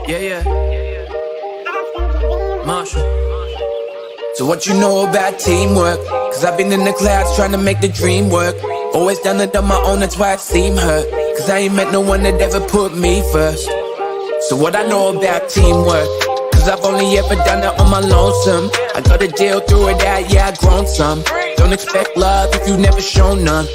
Yeah. Marshall. So what you know about teamwork? Cause I've been in the clouds trying to make the dream work. Always done it on my own, that's why it seem hurt. Cause I ain't met no one that ever put me first. So what I know about teamwork? Cause I've only ever done it on my lonesome. I gotta deal through it out, yeah, I grown some. Don't expect love if you've never shown none.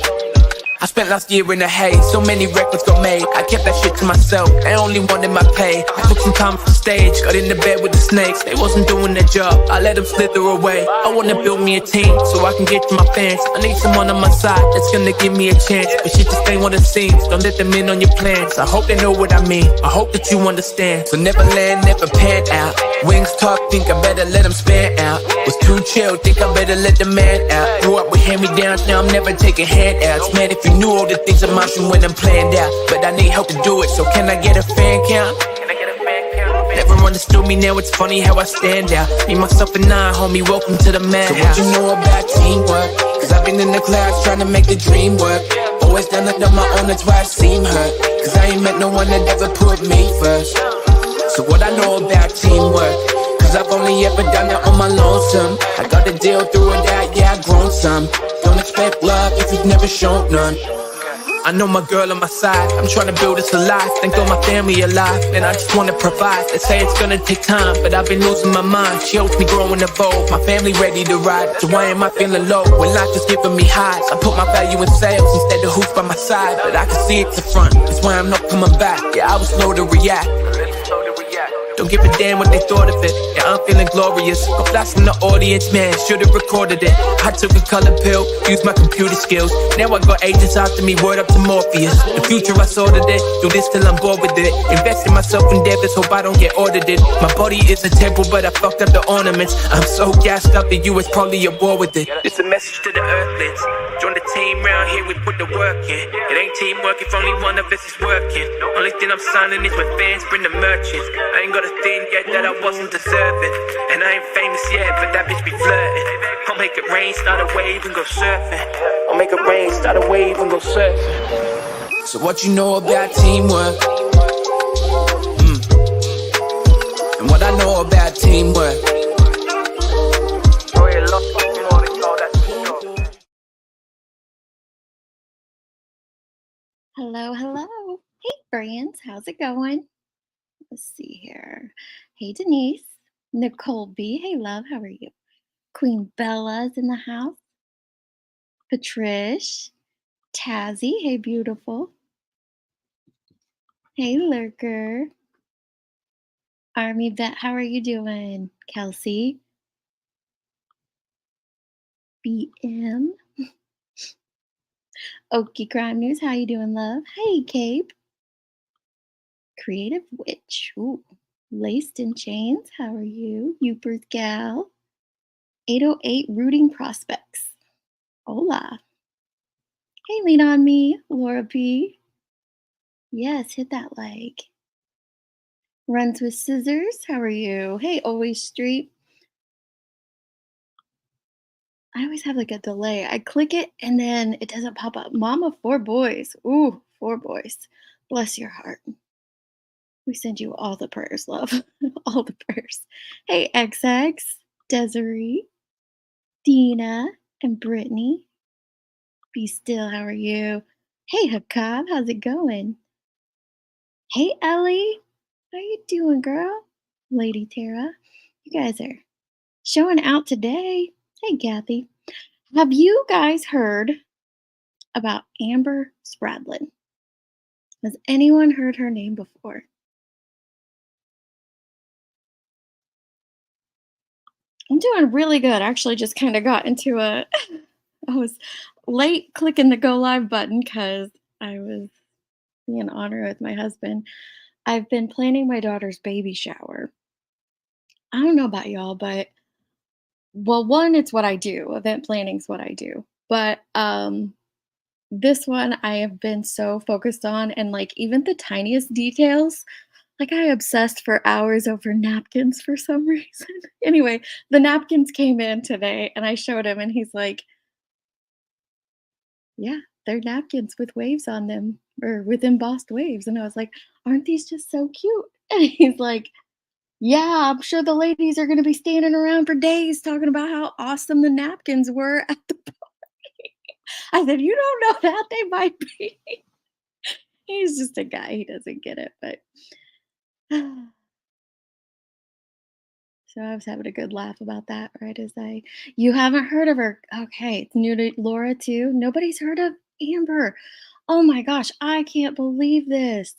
I spent last year in the haze, so many records got made. I kept that shit to myself, I only wanted my pay. I took some time off the stage, got in the bed with the snakes. They wasn't doing their job, I let them slither away. I wanna build me a team, so I can get to my fans. I need someone on my side that's gonna give me a chance. But shit just ain't what it seems, don't let them in on your plans. I hope they know what I mean, I hope that you understand. So never land, never pan out. Wings talk, think I better let them span out. Was too chill, think I better let the man out. Grew up with hand-me-downs, now I'm never taking handouts. Man, if you knew all the things I'm motion when I'm planned out. But I need help to do it, so can I get a fan count? Never understood me, now it's funny how I stand out. Me, myself and I, homie, welcome to the madhouse. So what you know about teamwork? Cause I've been in the clouds trying to make the dream work. Always done it on my own, that's why I seem hurt. Cause I ain't met no one that ever put me first. So what I know about teamwork? Cause I've only ever done it on my lonesome. I gotta deal through it out, yeah, I've grown some. Don't expect love if you've never shown none. I know my girl on my side, I'm trying to build this alive. Thank God my family alive, and I just wanna provide. They say it's gonna take time, but I've been losing my mind. She helps me grow and evolve, my family ready to ride. So why am I feeling low when life is giving me highs? I put my value in sales instead of hoops by my side. But I can see it's the front, that's why I'm not coming back. Yeah, I was slow to react. Don't give a damn what they thought of it. Yeah, I'm feeling glorious. I'm blasting the audience, man, should've recorded it. I took a color pill, used my computer skills. Now I got agents after me, word up to Morpheus. The future I sorted it, do this till I'm bored with it. Invest in myself endeavors, hope I don't get audited. My body is a temple, but I fucked up the ornaments. I'm so gassed up, the US probably at war with it. It's a message to the earthlings. Join the team round here, we put the work in. It ain't teamwork if only one of us is working. Only thing I'm signing is when fans bring the merchants. I ain't got a thing yet that I wasn't deserving. And I ain't famous yet, but that bitch be flirting. I'll make it rain, start a wave and go surfing. I'll make it rain, start a wave and go surfing. So what you know about teamwork? And what I know about teamwork? Hello. Hey, friends. How's it going? Let's see here. Hey, Denise. Nicole B. Hey, love. How are you? Queen Bella's in the house. Patrish. Tazzy. Hey, beautiful. Hey, Lurker. Army Vet. How are you doing? Kelsey. BM. Okie Crime News. How you doing, love? Hey, Cape. Creative Witch. Ooh. Laced in Chains. How are you? Upers Gal. 808 Rooting Prospects. Hola. Hey, lean on me, Laura P. Yes, hit that like. Runs with Scissors. How are you? Hey, Always Street. I always have like a delay. I click it and then it doesn't pop up. Mama, 4 boys. Ooh, 4 boys. Bless your heart. We send you all the prayers, love. All the prayers. Hey, XX, Desiree, Dina, and Brittany. Be still, how are you? Hey, Hakab, how's it going? Hey, Ellie. How you doing, girl? Lady Tara. You guys are showing out today. Hey, Kathy. Have you guys heard about Amber Spradlin? Has anyone heard her name before? I'm doing really good. I actually just kind of got into I was late clicking the go live button because I was being honored with my husband. I've been planning my daughter's baby shower. I don't know about y'all, but well, one, it's what I do. Event planning is what I do. But this one I have been so focused on, and like even the tiniest details, like I obsessed for hours over napkins for some reason. Anyway, the napkins came in today and I showed him and he's like, yeah, they're napkins with waves on them or with embossed waves. And I was like, aren't these just so cute? And he's like, yeah, I'm sure the ladies are going to be standing around for days talking about how awesome the napkins were at the. I said, you don't know that they might be. He's just a guy. He doesn't get it. But so I was having a good laugh about that, right? As you haven't heard of her. Okay. It's new to Laura, too. Nobody's heard of Amber. Oh my gosh. I can't believe this.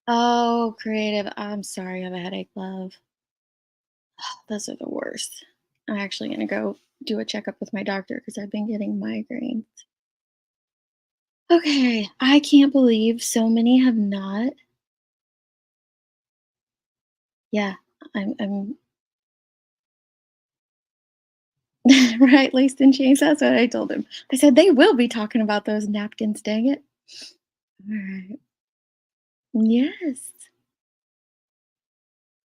Oh, creative. I'm sorry. I have a headache, love. Those are the worst. I'm actually going to go do a checkup with my doctor because I've been getting migraines. Okay. I can't believe so many have not. Yeah. I'm right, laced in chains. That's what I told him. I said, they will be talking about those napkins, dang it. All right. Yes.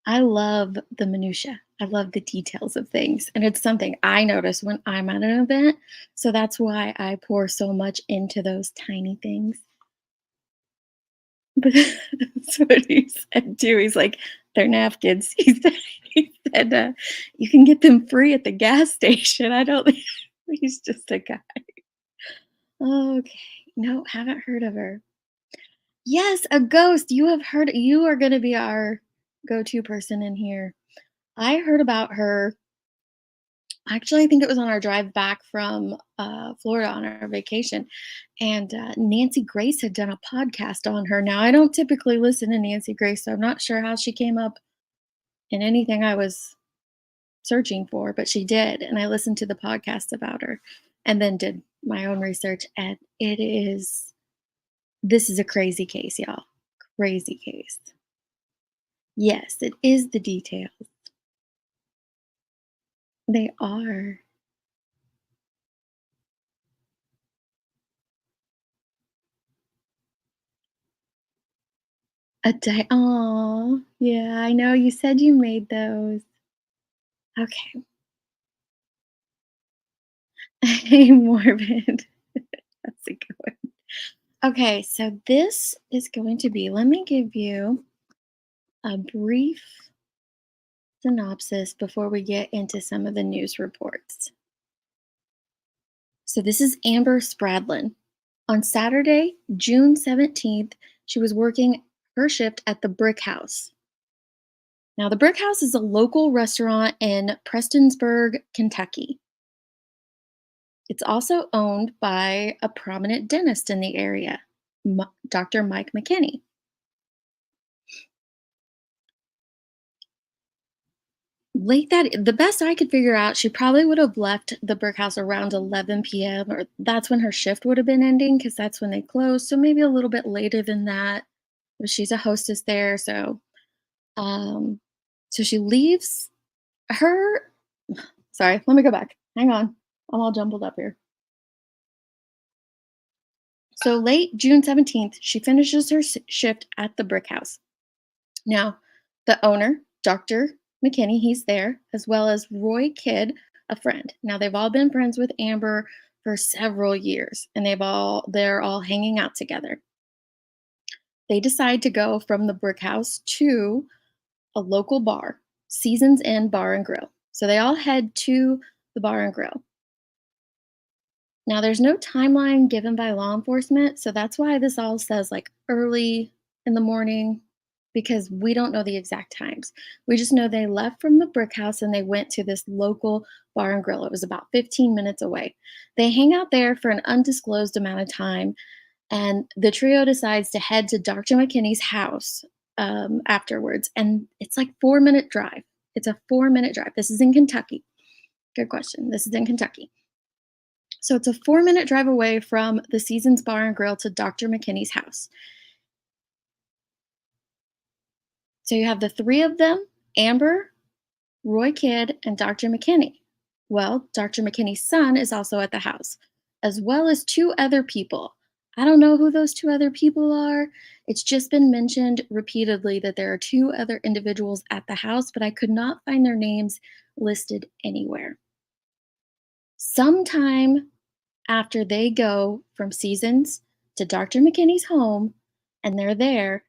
I love the minutia. I love the details of things. And it's something I notice when I'm at an event. So that's why I pour so much into those tiny things. But that's what he said too. He's like, they're napkins. He said, you can get them free at the gas station. I don't think he's just a guy. Okay. No, haven't heard of her. Yes, a ghost. You are gonna be our go-to person in here. I heard about her. Actually, I think it was on our drive back from Florida on our vacation, and Nancy Grace had done a podcast on her. Now, I don't typically listen to Nancy Grace, so I'm not sure how she came up in anything I was searching for, but she did, and I listened to the podcast about her, and then did my own research, and this is a crazy case, y'all. Crazy case. Yes, it is the details. They are. Aw, yeah, I know, you said you made those. Okay. Morbid. That's a good one. Okay, so this is going to be let me give you a brief synopsis before we get into some of the news reports. So this is Amber Spradlin. On Saturday, June 17th, she was working her shift at the Brick House. Now, the Brick House is a local restaurant in Prestonsburg, Kentucky. It's also owned by a prominent dentist in the area, Dr. Mike McKinney. The best I could figure out, she probably would have left the Brick House around 11 p.m., or that's when her shift would have been ending because that's when they close. So maybe a little bit later than that. But she's a hostess there, um, so she leaves her. Sorry, let me go back. Hang on, I'm all jumbled up here. So late June 17th, she finishes her shift at the Brick House. Now, the owner, Dr. McKinney, he's there, as well as Roy Kidd, a friend. Now, they've all been friends with Amber for several years, and they're all hanging out together. They decide to go from the Brick House to a local bar, Seasons Inn Bar and Grill. So they all head to the bar and grill. Now, there's no timeline given by law enforcement, so that's why this all says like early in the morning because we don't know the exact times. We just know they left from the Brick House and they went to this local bar and grill. It was about 15 minutes away. They hang out there for an undisclosed amount of time, and the trio decides to head to Dr. McKinney's house afterwards. And it's like 4 minute drive. It's a 4 minute drive. This is in Kentucky. Good question. This is in Kentucky. So it's a 4 minute drive away from the Seasons Bar and Grill to Dr. McKinney's house. So you have the three of them, Amber, Roy Kidd, and Dr. McKinney. Well, Dr. McKinney's son is also at the house, as well as two other people. I don't know who those two other people are. It's just been mentioned repeatedly that there are two other individuals at the house, but I could not find their names listed anywhere. Sometime after they go from Seasons to Dr. McKinney's home and they're there,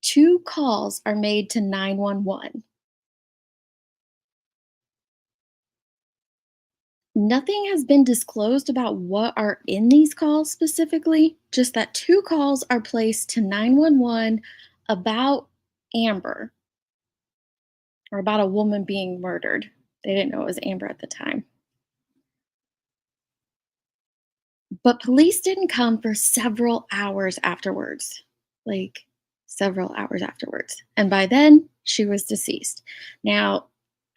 Two calls are made to 911. Nothing has been disclosed about what are in these calls specifically, just that two calls are placed to 911 about Amber, or about a woman being murdered. They didn't know it was Amber at the time. But police didn't come for several hours afterwards. Like, several hours afterwards. And by then, she was deceased. Now,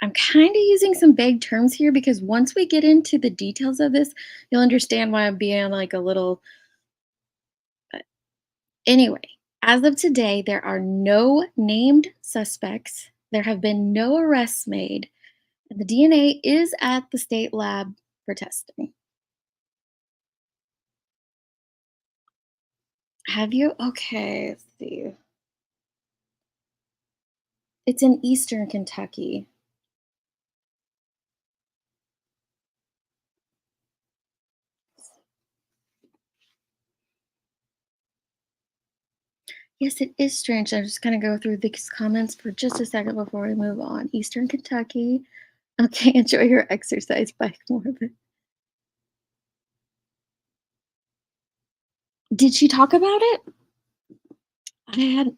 I'm kind of using some vague terms here because once we get into the details of this, you'll understand why I'm being like a little. But anyway, as of today, there are no named suspects. There have been no arrests made. And the DNA is at the state lab for testing. Have you? Okay, let's see. It's in Eastern Kentucky. Yes, it is strange. I'm just gonna go through these comments for just a second before we move on. Eastern Kentucky. Okay, enjoy your exercise bike more. Did she talk about it? I had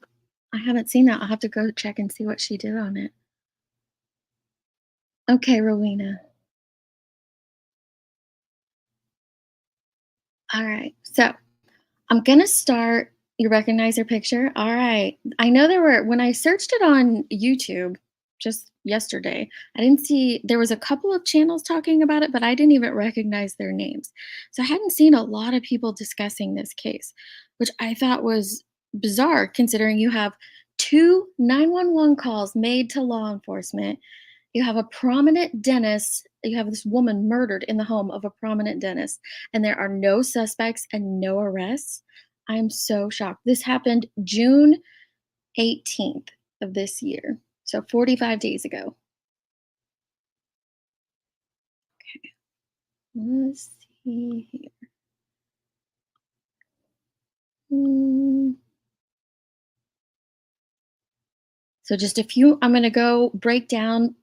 I haven't seen that. I'll have to go check and see what she did on it. Okay, Rowena. All right. So I'm gonna start. You recognize her picture? All right. I know there were when I searched it on YouTube just yesterday, I didn't see there was a couple of channels talking about it, but I didn't even recognize their names. So I hadn't seen a lot of people discussing this case, which I thought was bizarre considering you have two 911 calls made to law enforcement. You have a prominent dentist. You have this woman murdered in the home of a prominent dentist, and there are no suspects and no arrests. I'm so shocked. This happened June 18th of this year. So 45 days ago. Let's see here. Hmm. So just a few, I'm going to go break down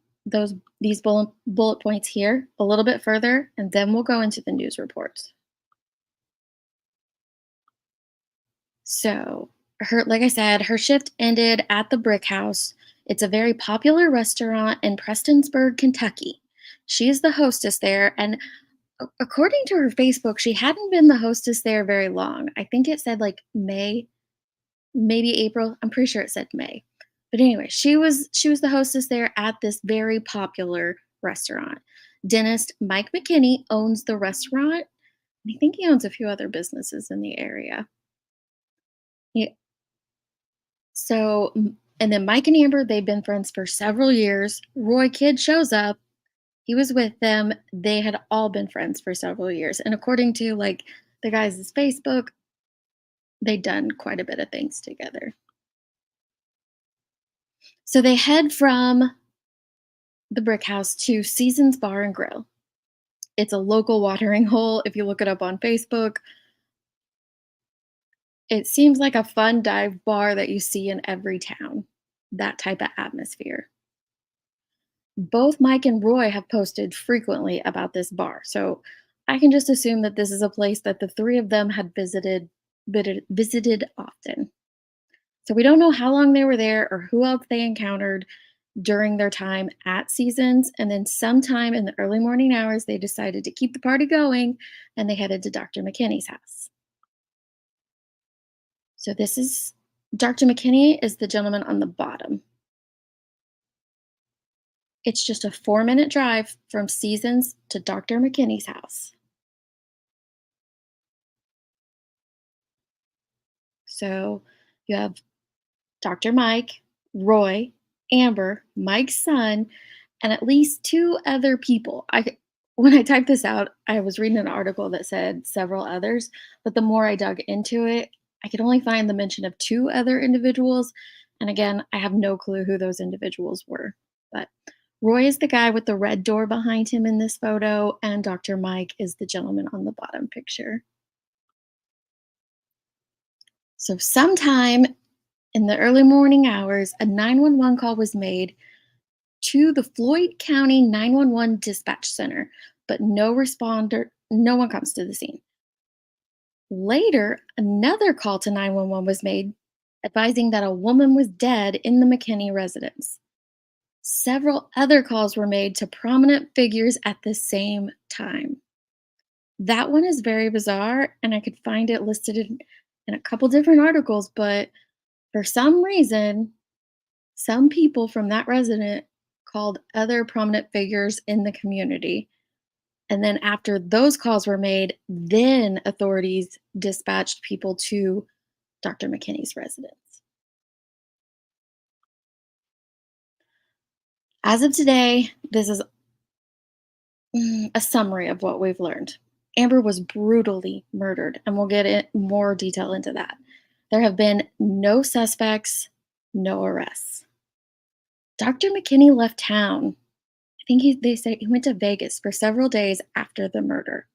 these bullet points here a little bit further, and then we'll go into the news reports. So, like I said, her shift ended at the Brick House. It's a very popular restaurant in Prestonsburg, Kentucky. She is the hostess there, and according to her Facebook, she hadn't been the hostess there very long. I think it said like May, maybe April. I'm pretty sure it said May. But anyway, she was the hostess there at this very popular restaurant. Dentist Mike McKinney owns the restaurant. I think he owns a few other businesses in the area. He and then Mike and Amber, they've been friends for several years. Roy Kidd shows up. He was with them. They had all been friends for several years. And according to like the guys' Facebook, they'd done quite a bit of things together. So they head from the Brick House to Seasons Bar and Grill. It's a local watering hole. If you look it up on Facebook, it seems like a fun dive bar that you see in every town. That type of atmosphere. Both Mike and Roy have posted frequently about this bar, so I can just assume that this is a place that the three of them had visited often. So we don't know how long they were there or who else they encountered during their time at Seasons, and then sometime in the early morning hours, they decided to keep the party going, and they headed to Dr. McKinney's house. So this is Dr. McKinney is the gentleman on the bottom. It's just a 4-minute drive from Seasons to Dr. McKinney's house. So you have Dr. Mike, Roy, Amber, Mike's son, and at least two other people. When I typed this out, I was reading an article that said several others, but the more I dug into it, I could only find the mention of two other individuals. And again, I have no clue who those individuals were. But Roy is the guy with the red door behind him in this photo, and Dr. Mike is the gentleman on the bottom picture. So sometime In the early morning hours, a 911 call was made to the Floyd County 911 dispatch center, but no one comes to the scene. Later, another call to 911 was made advising that a woman was dead in the McKinney residence. Several other calls were made to prominent figures at the same time. That one is very bizarre, and I could find it listed in a couple different articles, but for some reason, some people from that resident called other prominent figures in the community. And then after those calls were made, then authorities dispatched people to Dr. McKinney's residence. As of today, this is a summary of what we've learned. Amber was brutally murdered, and we'll get more detail into that. There have been no suspects, no arrests. Dr. McKinney left town. I think they say he went to Vegas for several days after the murder.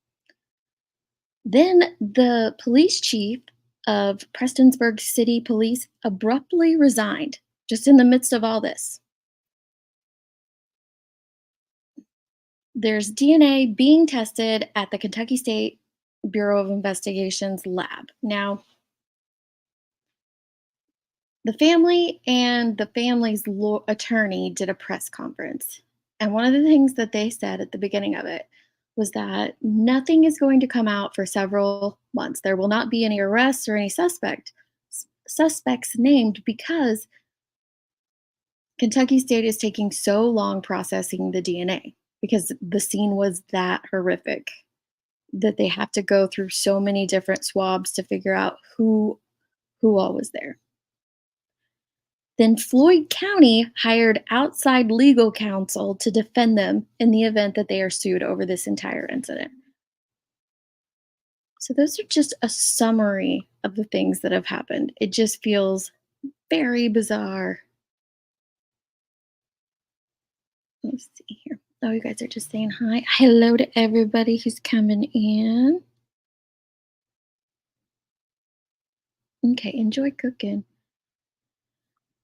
Then the police chief of Prestonsburg City Police abruptly resigned just in the midst of all this. There's DNA being tested at the Kentucky State Bureau of Investigation's lab. Now, the family and the family's attorney did a press conference. And one of the things that they said at the beginning of it was that nothing is going to come out for several months. There will not be any arrests or any suspects named because Kentucky State is taking so long processing the DNA because the scene was that horrific that they have to go through so many different swabs to figure out who all was there. Then Floyd County hired outside legal counsel to defend them in the event that they are sued over this entire incident. So those are just a summary of the things that have happened. It just feels very bizarre. Let's see here. Oh, you guys are just saying hi. Hello to everybody who's coming in. Okay, enjoy cooking.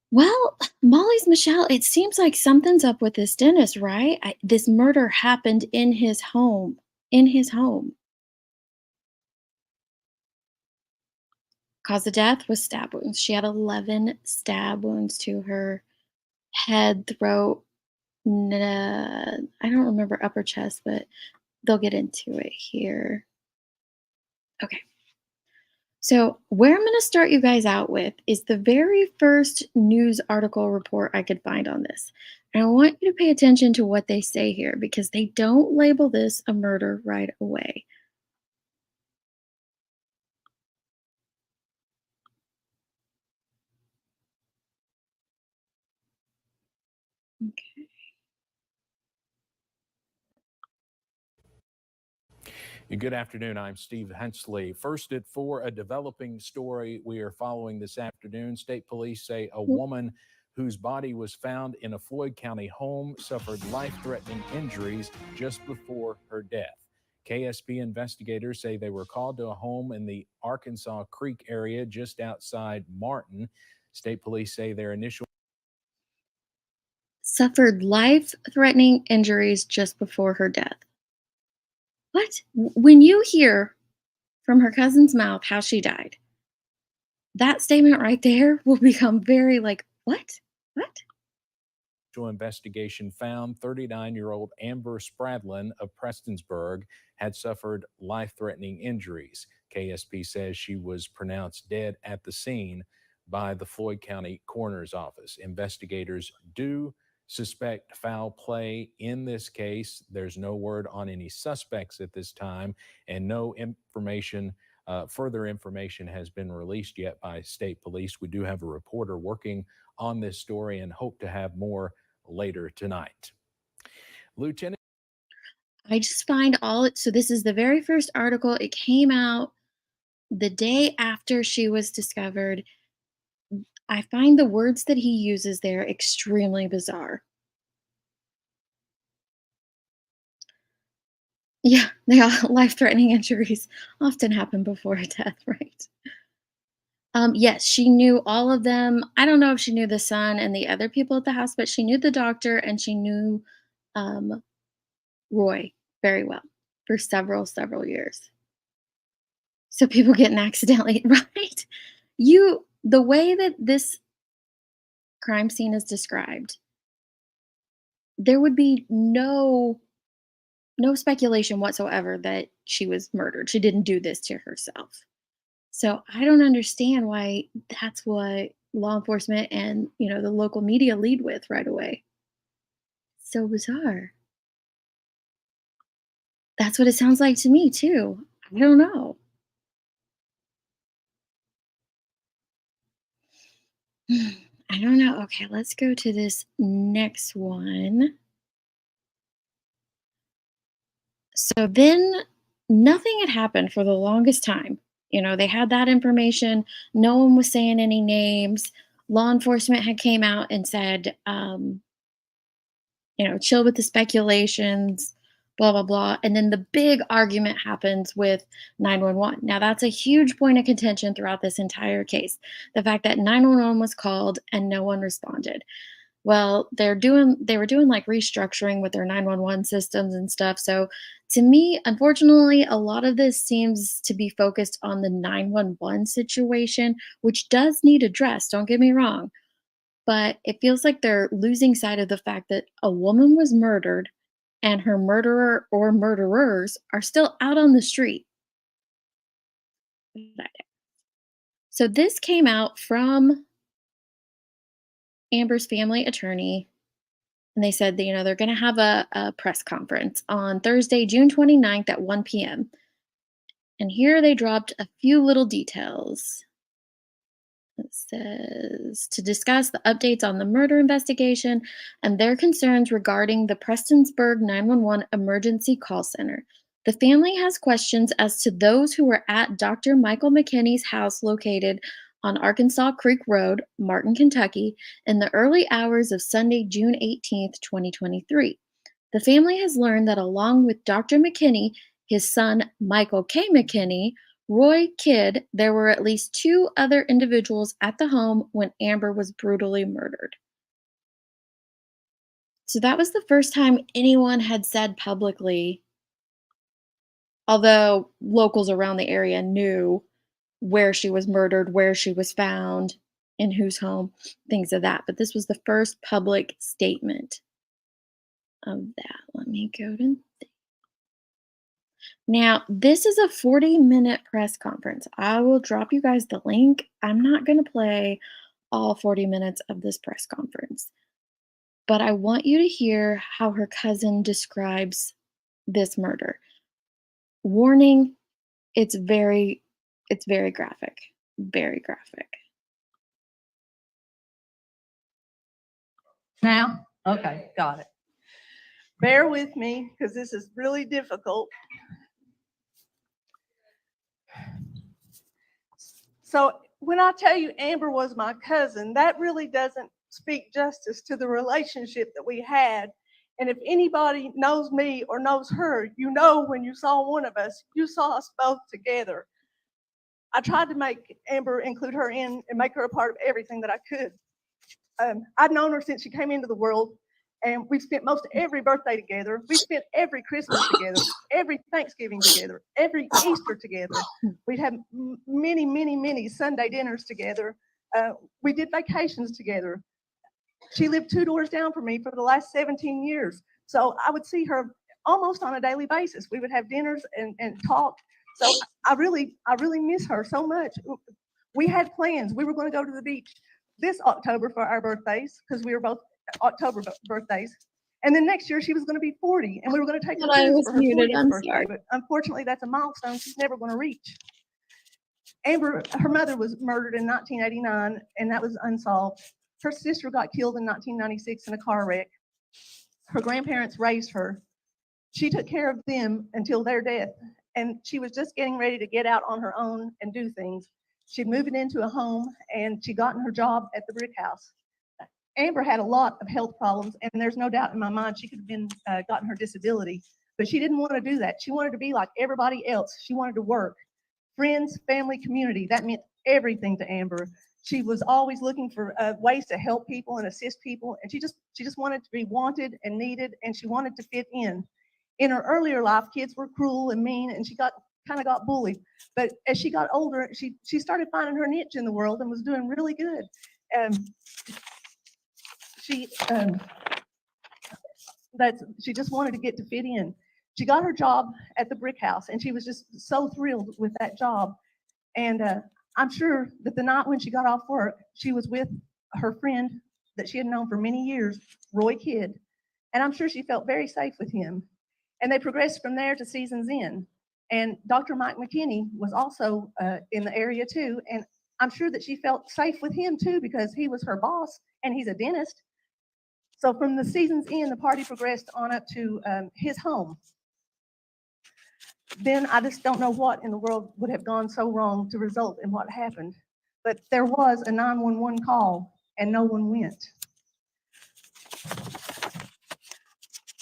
Well, Molly's Michelle, it seems like something's up with this dentist, right? This murder happened in his home. In his home. Cause of death was stab wounds. She had 11 stab wounds to her head, throat, I don't remember upper chest, but they'll get into it here. Okay. So, where I'm going to start you guys out with is the very first news article report I could find on this. And I want you to pay attention to what they say here because they don't label this a murder right away. Okay. Good afternoon. I'm Steve Hensley. First at 4, a developing story we are following this afternoon. State police say a woman whose body was found in a Floyd County home suffered life-threatening injuries just before her death. KSP investigators say they were called to a home in the Arkansas Creek area just outside Martin. State police say their initial Suffered life-threatening injuries just before her death. What? When you hear from her cousin's mouth how she died, that statement right there will become very like, what? What? investigation found 39-year-old Amber Spradlin of Prestonsburg had suffered life-threatening injuries. KSP says she was pronounced dead at the scene by the Floyd County Coroner's Office. Investigators do suspect foul play in this case. There's no word on any suspects at this time, and no further information has been released yet by state police. We do have a reporter working on this story and hope to have more later tonight. Lieutenant. I just find so this is the very first article. It came out the day after she was discovered. I find the words that he uses there extremely bizarre. Yeah, they all life-threatening injuries often happen before a death, right? Yes, she knew all of them. I don't know if she knew the son and the other people at the house, but she knew the doctor and she knew um, Roy very well for several years. So people getting accidentally right. The way that this crime scene is described, there would be no speculation whatsoever that she was murdered. She didn't do this to herself. So I don't understand why that's what law enforcement and, the local media lead with right away. So bizarre. That's what it sounds like to me too. I don't know. I don't know. Okay, let's go to this next one. So then nothing had happened for the longest time. They had that information. No one was saying any names. Law enforcement had came out and said, chill with the speculations, blah, blah, blah. And then the big argument happens with 911. Now, that's a huge point of contention throughout this entire case. The fact that 911 was called and no one responded. Well, they were doing like restructuring with their 911 systems and stuff. So to me, unfortunately, a lot of this seems to be focused on the 911 situation, which does need addressed, don't get me wrong. But it feels like they're losing sight of the fact that a woman was murdered and her murderer or murderers are still out on the street. So this came out from Amber's family attorney, and they said that, they're going to have a press conference on Thursday, June 29th at 1 p.m. And here they dropped a few little details. It says to discuss the updates on the murder investigation and their concerns regarding the Prestonsburg 911 emergency call center. The family has questions as to those who were at Dr. Michael McKinney's house located on Arkansas Creek Road, Martin, Kentucky, in the early hours of Sunday, June 18th, 2023. The family has learned that along with Dr. McKinney, his son Michael K. McKinney, Roy Kidd, there were at least 2 other individuals at the home when Amber was brutally murdered. So that was the first time anyone had said publicly, although locals around the area knew where she was murdered, where she was found, in whose home, things of that. But this was the first public statement of that. Let me go to. Now, this is a 40-minute press conference. I will drop you guys the link. I'm not going to play all 40 minutes of this press conference, but I want you to hear how her cousin describes this murder. Warning, it's very graphic. Very graphic. Now? Okay, got it. Bear with me because this is really difficult. So when I tell you Amber was my cousin, that really doesn't speak justice to the relationship that we had. And if anybody knows me or knows her, when you saw one of us, you saw us both together. I tried to make Amber include her in and make her a part of everything that I could. I'd known her since she came into the world, and we've spent most every birthday together. We spent every Christmas together, every Thanksgiving together, every Easter together. We'd had many Sunday dinners together. We did vacations together. She lived 2 doors down from me for the last 17 years. So I would see her almost on a daily basis. We would have dinners and talk. So I really miss her so much. We had plans. We were going to go to the beach this October for our birthdays because we were both October birthdays. And then next year she was going to be 40 and we were going to take a cruise for her 40th birthday. But unfortunately, that's a milestone she's never going to reach. Amber, her mother was murdered in 1989 and that was unsolved. Her sister got killed in 1996 in a car wreck. Her grandparents raised her. She took care of them until their death. And she was just getting ready to get out on her own and do things. She'd moved into a home and she'd gotten her job at the brick house. Amber had a lot of health problems, and there's no doubt in my mind she could have been gotten her disability, but she didn't want to do that. She wanted to be like everybody else. She wanted to work. friends, family, community. That meant everything to Amber. She was always looking for ways to help people and assist people, and she just wanted to be wanted and needed, and she wanted to fit in. In her earlier life, kids were cruel and mean, and she kind of got bullied. But as she got older, she started finding her niche in the world and was doing really good. She she just wanted to get to fit in. She got her job at the brick house, and she was just so thrilled with that job. And I'm sure that the night when she got off work, she was with her friend that she had known for many years, Roy Kidd. And I'm sure she felt very safe with him. And they progressed from there to Seasons Inn. And Dr. Mike McKinney was also in the area too. And I'm sure that she felt safe with him too, because he was her boss and he's a dentist. So from the Seasons Inn, the party progressed on up to his home. Then I just don't know what in the world would have gone so wrong to result in what happened. But there was a 911 call and no one went.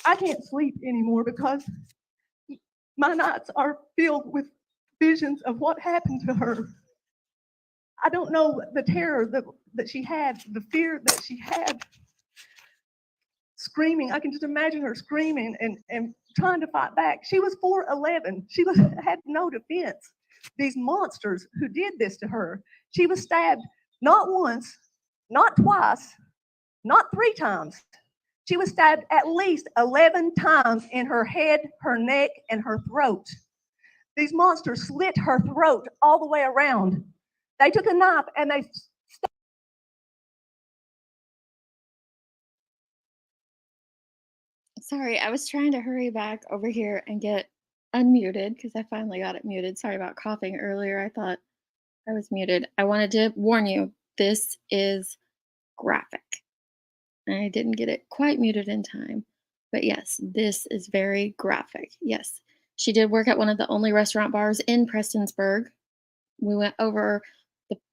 I can't sleep anymore because my nights are filled with visions of what happened to her. I don't know the terror that she had, the fear that she had. Screaming, I can just imagine her screaming and trying to fight back. She was 4'11". She had no defense. These monsters who did this to her. She was stabbed not once, not twice, not 3 times. She was stabbed at least 11 times in her head, her neck, and her throat. These monsters slit her throat all the way around. They took a knife and they Sorry, I was trying to hurry back over here and get unmuted because I finally got it muted. Sorry about coughing earlier. I thought I was muted. I wanted to warn you, this is graphic. I didn't get it quite muted in time. But yes, this is very graphic. Yes, she did work at one of the only restaurant bars in Prestonsburg. We went over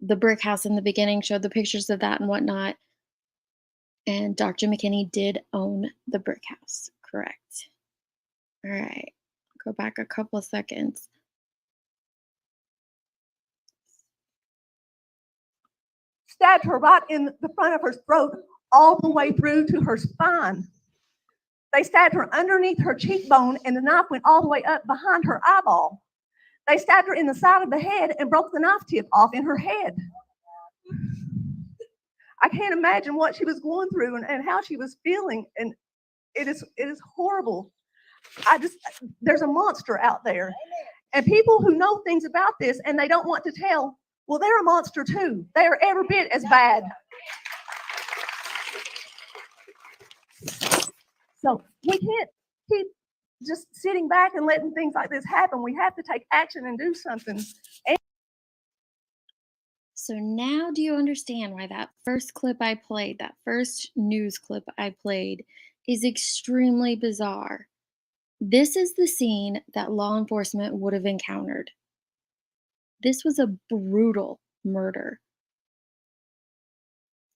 the brick house in the beginning, showed the pictures of that and whatnot. And Dr. McKinney did own the brick house, correct. All right, go back a couple of seconds. stabbed her right in the front of her throat, all the way through to her spine. They stabbed her underneath her cheekbone, and the knife went all the way up behind her eyeball. They stabbed her in the side of the head and broke the knife tip off in her head. I can't imagine what she was going through and how she was feeling, and it is horrible. There's a monster out there, and people who know things about this and they don't want to tell, well, they're a monster too. They are every bit as bad. So we can't keep just sitting back and letting things like this happen. We have to take action and do something. So now do you understand why that first clip I played, that first news clip I played, is extremely bizarre? This is the scene that law enforcement would have encountered. This was a brutal murder.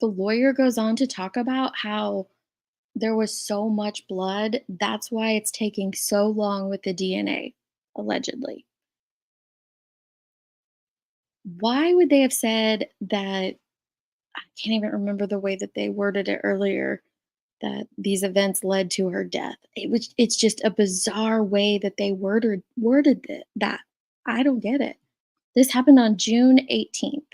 The lawyer goes on to talk about how there was so much blood. That's why it's taking so long with the DNA, allegedly. Why would they have said that? I can't even remember the way that they worded it earlier, that these events led to her death. It's just a bizarre way that they worded that. I don't get it. This happened on June 18th.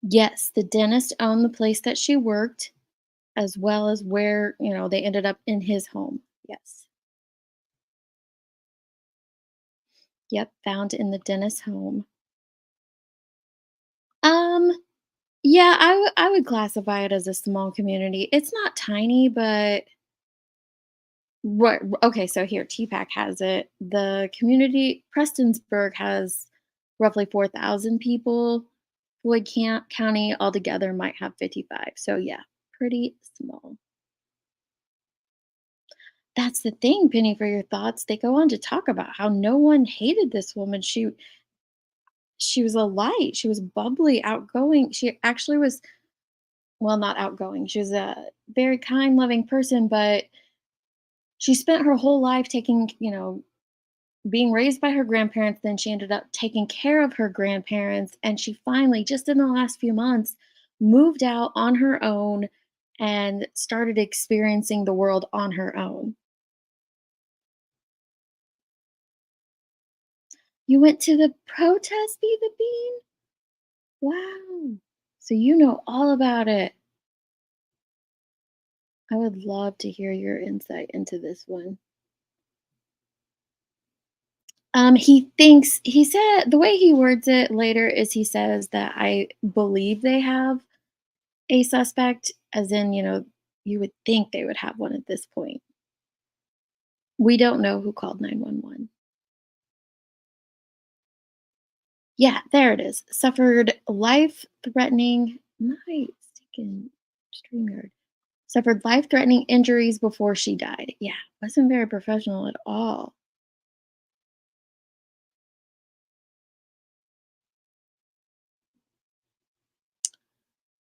Yes, the dentist owned the place that she worked, as well as where, they ended up in his home. Yes. Yep, found in the dentist's home. Yeah, I would classify it as a small community. It's not tiny, but right. Okay, so here, TPAC has it. The community, Prestonsburg has roughly 4,000 people. Floyd County altogether might have 55. So yeah, pretty small. That's the thing, Penny, for your thoughts. They go on to talk about how no one hated this woman. She was a light. She was bubbly, outgoing. She actually was, well, not outgoing. She was a very kind, loving person, but She spent her whole life taking, being raised by her grandparents. Then she ended up taking care of her grandparents. And she finally, just in the last few months, moved out on her own and started experiencing the world on her own. You went to the protest, Be the Bean? Wow. So you know all about it. I would love to hear your insight into this one. He said the way he words it later is he says that I believe they have a suspect, as in, you would think they would have one at this point. We don't know who called 911. Yeah, there it is. Suffered life-threatening, my stinking StreamYard. Suffered life-threatening injuries before she died. Yeah, wasn't very professional at all.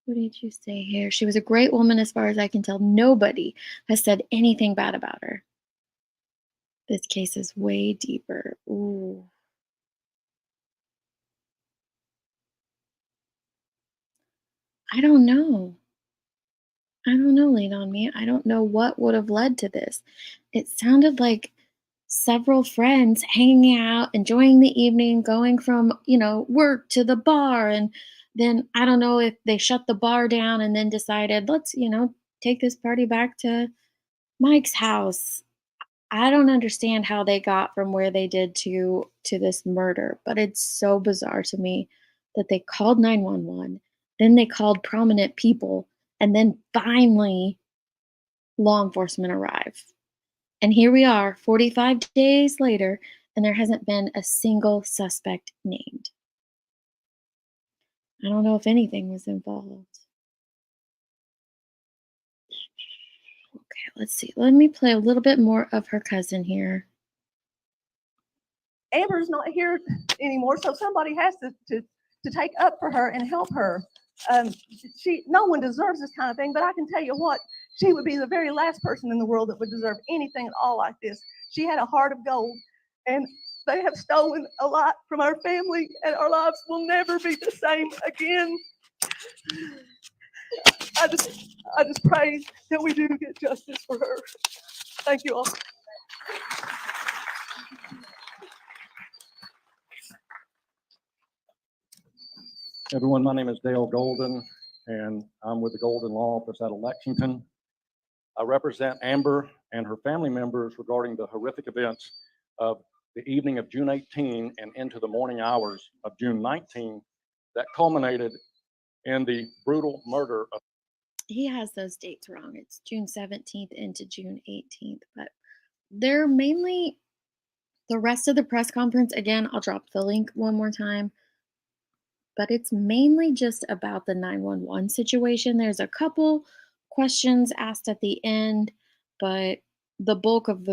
What did you say here? She was a great woman as far as I can tell. Nobody has said anything bad about her. This case is way deeper. Ooh. I don't know. I don't know, Lean on Me. I don't know what would have led to this. It sounded like several friends hanging out, enjoying the evening, going from, work to the bar. And then I don't know if they shut the bar down and then decided, let's, take this party back to Mike's house. I don't understand how they got from where they did to this murder, but it's so bizarre to me that they called 911, then they called prominent people, and then finally law enforcement arrived. And here we are 45 days later, and there hasn't been a single suspect named. I don't know if anything was involved. Okay, let's see. Let me play a little bit more of her cousin here. Amber's not here anymore, so somebody has to take up for her and help her. No one deserves this kind of thing, but I can tell you what, she would be the very last person in the world that would deserve anything at all like this. She had a heart of gold, and they have stolen a lot from our family, and our lives will never be the same again. I just pray that we do get justice for her. Thank you all. Everyone, my name is Dale Golden, and I'm with the Golden Law Office out of Lexington. I represent Amber and her family members regarding the horrific events of the evening of June 18 and into the morning hours of June 19 that culminated in the brutal murder of. He has those dates wrong. It's June 17th into June 18th, but they're mainly the rest of the press conference. Again, I'll drop the link one more time. But it's mainly just about the 911 situation. There's a couple questions asked at the end, but the bulk of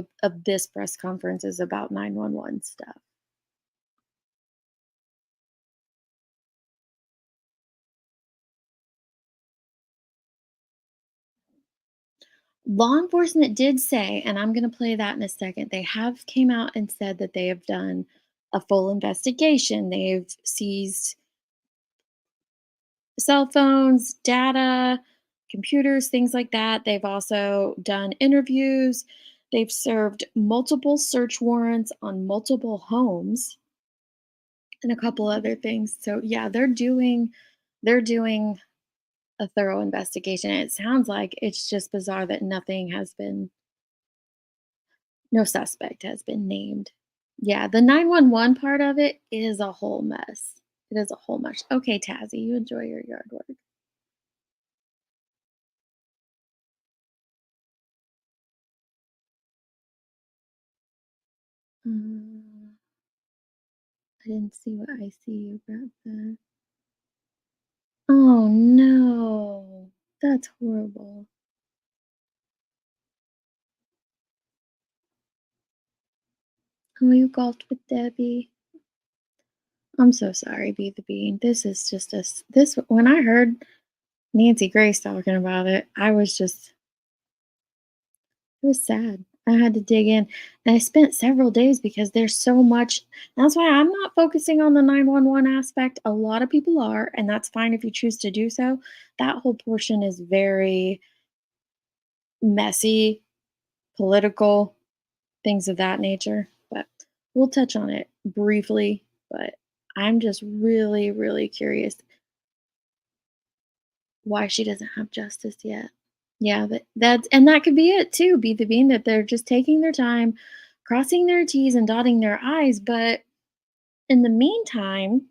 this press conference is about 911 stuff. Law enforcement did say, and I'm going to play that in a second, they have came out and said that they have done a full investigation. They've seized cell phones, data, computers, things like that. They've also done interviews. They've served multiple search warrants on multiple homes and a couple other things. So yeah, they're doing a thorough investigation. It sounds like it's just bizarre that no suspect has been named. Yeah, the 911 part of it is a whole mess. It is a whole mess. Okay, Tazzy, you enjoy your yard work. Um, I didn't see what I see you got that. Oh no, that's horrible. Oh, you golfed with Debbie. I'm so sorry, Be the Bean. This is just this. When I heard Nancy Grace talking about it, it was sad. I had to dig in. And I spent several days because there's so much. That's why I'm not focusing on the 911 aspect. A lot of people are, and that's fine if you choose to do so. That whole portion is very messy, political, things of that nature. But we'll touch on it briefly. But I'm just really, really curious why she doesn't have justice yet. Yeah, that could be it too, being that they're just taking their time, crossing their T's and dotting their I's, but in the meantime,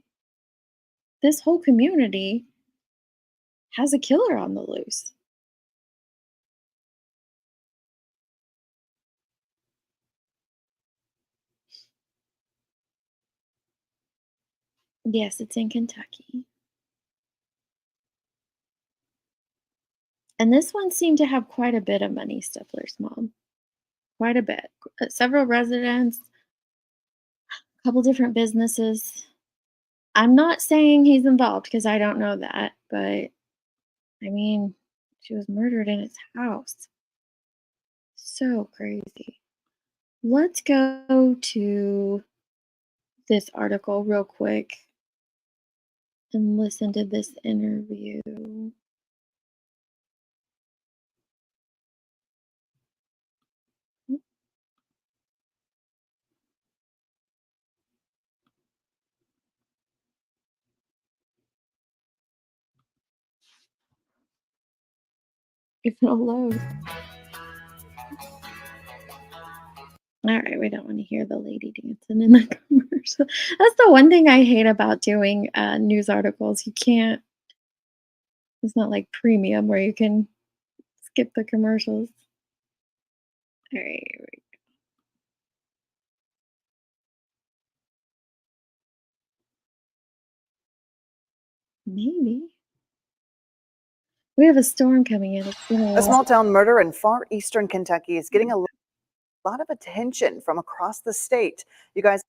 this whole community has a killer on the loose. Yes, it's in Kentucky. And this one seemed to have quite a bit of money, Stifler's mom. Quite a bit. Several residents, a couple different businesses. I'm not saying he's involved because I don't know that, but I mean, she was murdered in his house. So crazy. Let's go to this article real quick and listen to this interview. If it'll load. All right, we don't want to hear the lady dancing in the commercial. That's the one thing I hate about doing news articles. You can't, it's not like premium where you can skip the commercials. All right, here we go. Maybe. We have a storm coming in. A small town murder in far eastern Kentucky is getting a lot of attention from across the state. You guys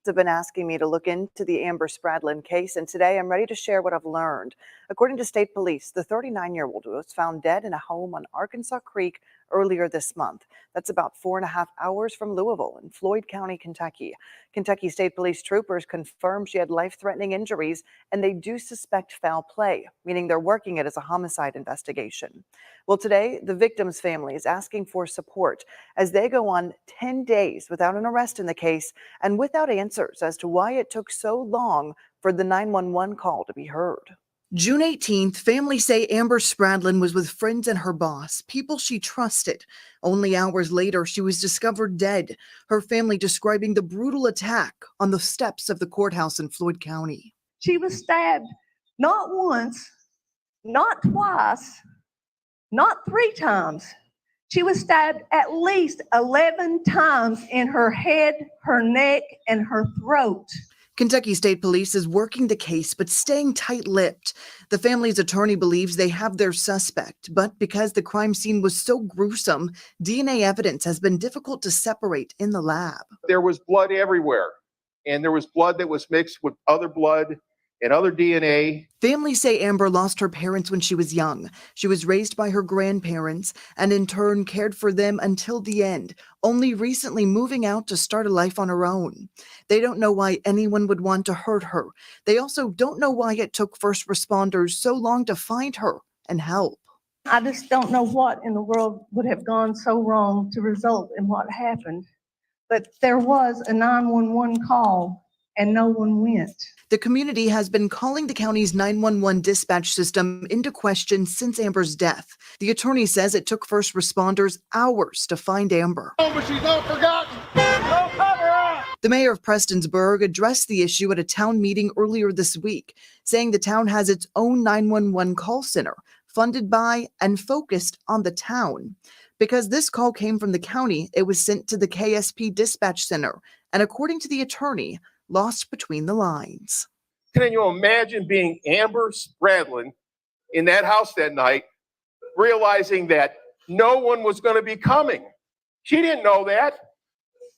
have been asking me to look into the Amber Spradlin case, and today I'm ready to share what I've learned. According to state police, the 39-year-old was found dead in a home on Arkansas Creek earlier this month. That's about 4.5 hours from Louisville in Floyd County, Kentucky. Kentucky State Police troopers confirmed she had life-threatening injuries, and they do suspect foul play, meaning they're working it as a homicide investigation. Well, today, the victim's family is asking for support as they go on 10 days without an arrest in the case and without answers as to why it took so long for the 911 call to be heard. June 18th, families say Amber Spradlin was with friends and her boss, people she trusted. Only hours later, she was discovered dead, her family describing the brutal attack on the steps of the courthouse in Floyd County. She was stabbed not once, not twice, not 3 times. She was stabbed at least 11 times in her head, her neck, and her throat. Kentucky State Police is working the case, but staying tight-lipped. The family's attorney believes they have their suspect, but because the crime scene was so gruesome, DNA evidence has been difficult to separate in the lab. There was blood everywhere, and there was blood that was mixed with other blood and other DNA. Families say Amber lost her parents when she was young. She was raised by her grandparents and in turn cared for them until the end, only recently moving out to start a life on her own. They don't know why anyone would want to hurt her. They also don't know why it took first responders so long to find her and help. I just don't know what in the world would have gone so wrong to result in what happened. But there was a 911 call and no one went. The community has been calling the county's 911 dispatch system into question since Amber's death. The attorney says it took first responders hours to find Amber. Oh, but she's not forgotten. Don't cover her. The mayor of Prestonsburg addressed the issue at a town meeting earlier this week, saying the town has its own 911 call center, funded by and focused on the town. Because this call came from the county, it was sent to the KSP dispatch center, and according to the attorney, lost between the lines. Can you imagine being Amber Spradlin in that house that night, realizing that no one was going to be coming? She didn't know that,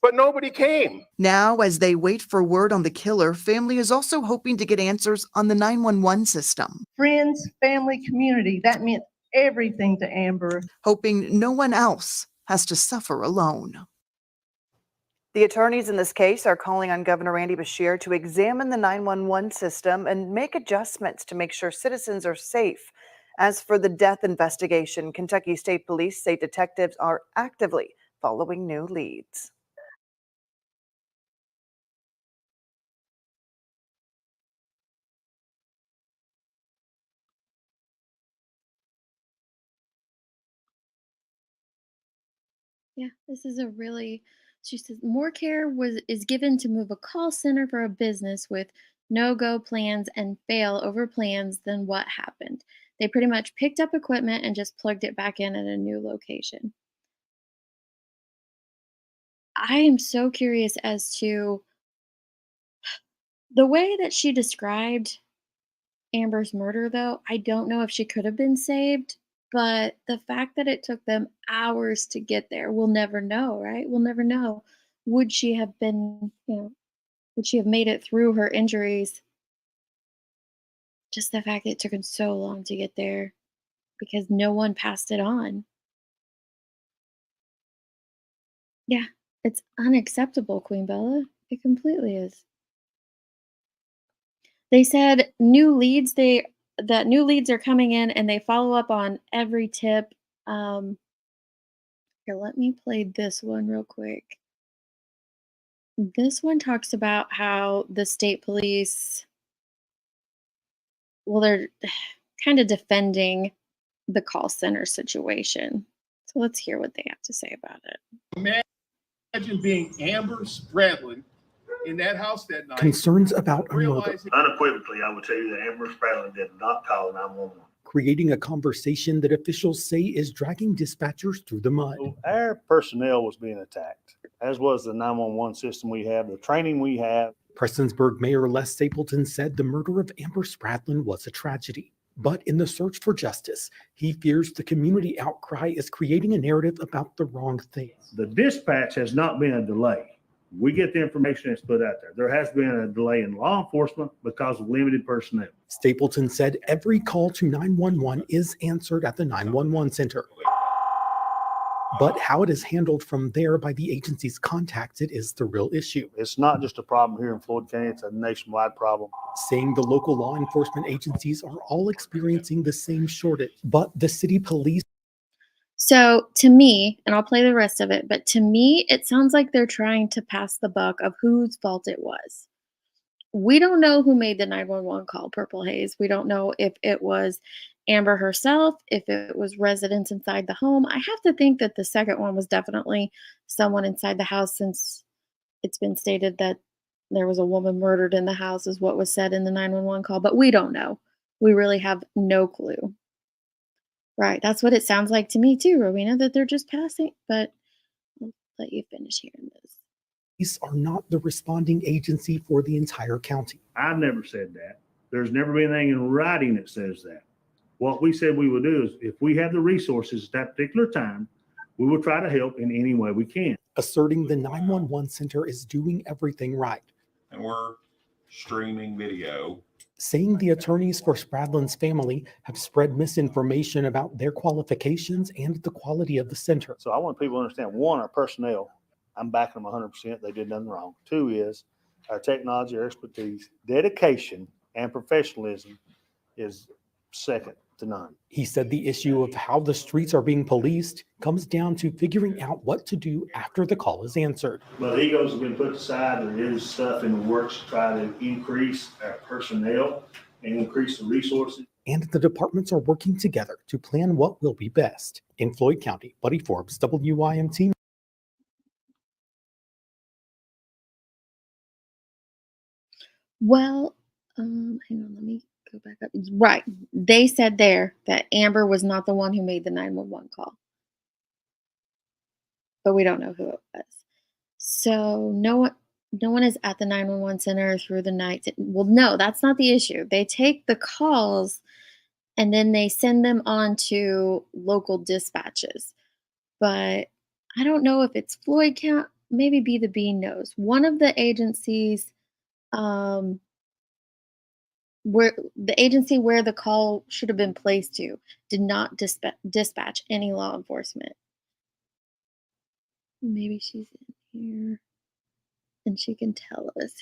but nobody came. Now, as they wait for word on the killer, family is also hoping to get answers on the 911 system. Friends, family, community, that meant everything to Amber. Hoping no one else has to suffer alone. The attorneys in this case are calling on Governor Andy Beshear to examine the 911 system and make adjustments to make sure citizens are safe. As for the death investigation, Kentucky State Police say detectives are actively following new leads. Yeah, this is a really, she says more care is given to move a call center for a business with no-go plans and fail over plans than what happened. They pretty much picked up equipment and just plugged it back in at a new location. I am so curious as to the way that she described Amber's murder, though. I don't know if she could have been saved, but the fact that it took them hours to get there, we'll never know, right? We'll never know. Would she have been, would she have made it through her injuries? Just the fact that it took them so long to get there because no one passed it on. Yeah, it's unacceptable, Queen Bella. It completely is. They said new leads are coming in and they follow up on every tip. Here, let me play this one real quick. This one talks about how the state police, well, they're kind of defending the call center situation. So let's hear what they have to say about it. Imagine being Amber Spradlin in that house that night. Concerns about a murder. realizing Unequivocally, I would tell you that Amber Spradlin did not call 911. Creating a conversation that officials say is dragging dispatchers through the mud. Our personnel was being attacked, as was the 911 system we have, the training we have. Prestonsburg Mayor Les Stapleton said the murder of Amber Spradlin was a tragedy. But in the search for justice, he fears the community outcry is creating a narrative about the wrong thing. The dispatch has not been a delay. We get the information that's put out there. There has been a delay in law enforcement because of limited personnel. Stapleton said every call to 911 is answered at the 911 center. But how it is handled from there by the agencies contacted is the real issue. It's not just a problem here in Floyd County, it's a nationwide problem. Saying the local law enforcement agencies are all experiencing the same shortage, but the city police. So to me, and I'll play the rest of it, but to me, it sounds like they're trying to pass the buck of whose fault it was. We don't know who made the 911 call, Purple Haze. We don't know if it was Amber herself, if it was residents inside the home. I have to think that the second one was definitely someone inside the house, since it's been stated that there was a woman murdered in the house is what was said in the 911 call, but we don't know. We really have no clue. Right, that's what it sounds like to me too, Rowena, that they're just passing, but I'll let you finish hearing this. Police are not the responding agency for the entire county. I've never said that. There's never been anything in writing that says that. What we said we would do is if we have the resources at that particular time, we will try to help in any way we can. Asserting the 911 center is doing everything right. And we're streaming video. Saying the attorneys for Spradlin's family have spread misinformation about their qualifications and the quality of the center. So I want people to understand, one, our personnel, I'm backing them 100%. They did nothing wrong. Two is our technology, our expertise, dedication, and professionalism is second to none. He said the issue of how the streets are being policed comes down to figuring out what to do after the call is answered. But egos have been put aside. There is stuff in the works to try to increase our personnel and increase the resources. And the departments are working together to plan what will be best. In Floyd County, Buddy Forbes, WYMT. Well, hang on, let me go back up. Right, they said there that Amber was not the one who made the 911 call, but we don't know who it was. So no one is at the 911 center through the night. Well, no, that's not the issue. They take the calls and then they send them on to local dispatches. But I don't know if it's Floyd County, maybe Be the Bean knows. One of the agencies, where the agency where the call should have been placed to did not dispatch any law enforcement. Maybe she's in here and she can tell us.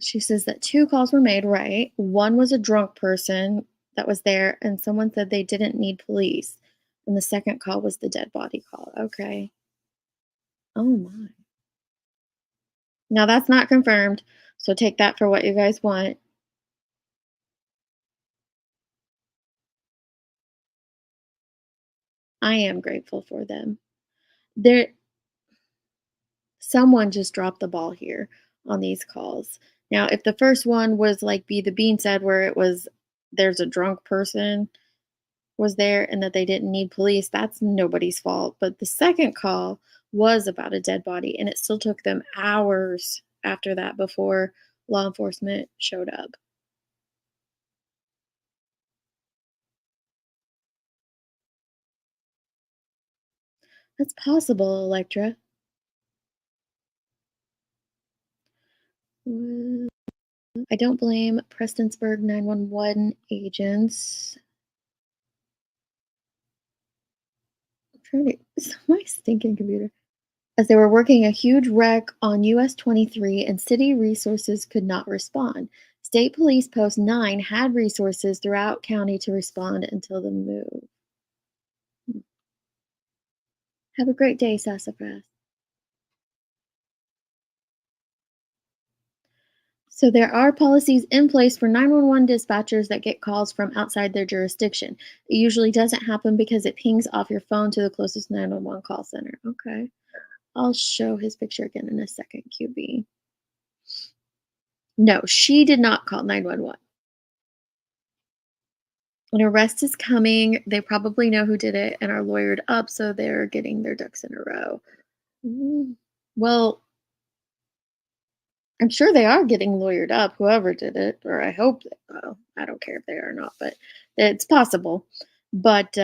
She says that 2 calls were made, right? One was a drunk person that was there, and someone said they didn't need police. And the second call was the dead body call. Okay. Oh my. Now that's not confirmed, so take that for what you guys want. I am grateful for them. There Someone just dropped the ball here on these calls. Now, if the first one was like Be the Bean said, where it was there's a drunk person was there and that they didn't need police, that's nobody's fault. But the second call was about a dead body, and it still took them hours after that before law enforcement showed up. That's possible, Electra. I don't blame Prestonsburg 911 agents. I'm trying to. It's my stinking computer. As they were working a huge wreck on US 23 and city resources could not respond. State Police Post 9 had resources throughout county to respond until the move. Have a great day, Sassafras. So there are policies in place for 911 dispatchers that get calls from outside their jurisdiction. It usually doesn't happen because it pings off your phone to the closest 911 call center. Okay. I'll show his picture again in a second, QB. No, she did not call 911. An arrest is coming. They probably know who did it and are lawyered up, so they're getting their ducks in a row. Well, I'm sure they are getting lawyered up, whoever did it, or I hope. Well, I don't care if they are or not, but it's possible. But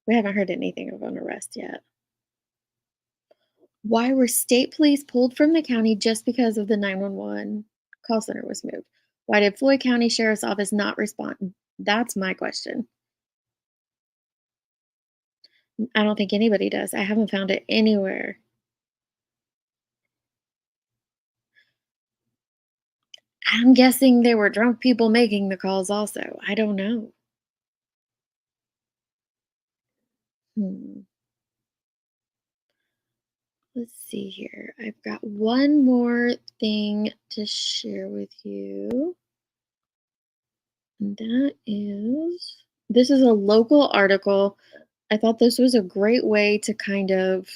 we haven't heard anything of an arrest yet. Why were state police pulled from the county just because of the 911 call center was moved? Why did Floyd County Sheriff's Office not respond? That's my question. I don't think anybody does. I haven't found it anywhere. I'm guessing there were drunk people making the calls also. I don't know. Let's see here. I've got one more thing to share with you. And this is a local article. I thought this was a great way to kind of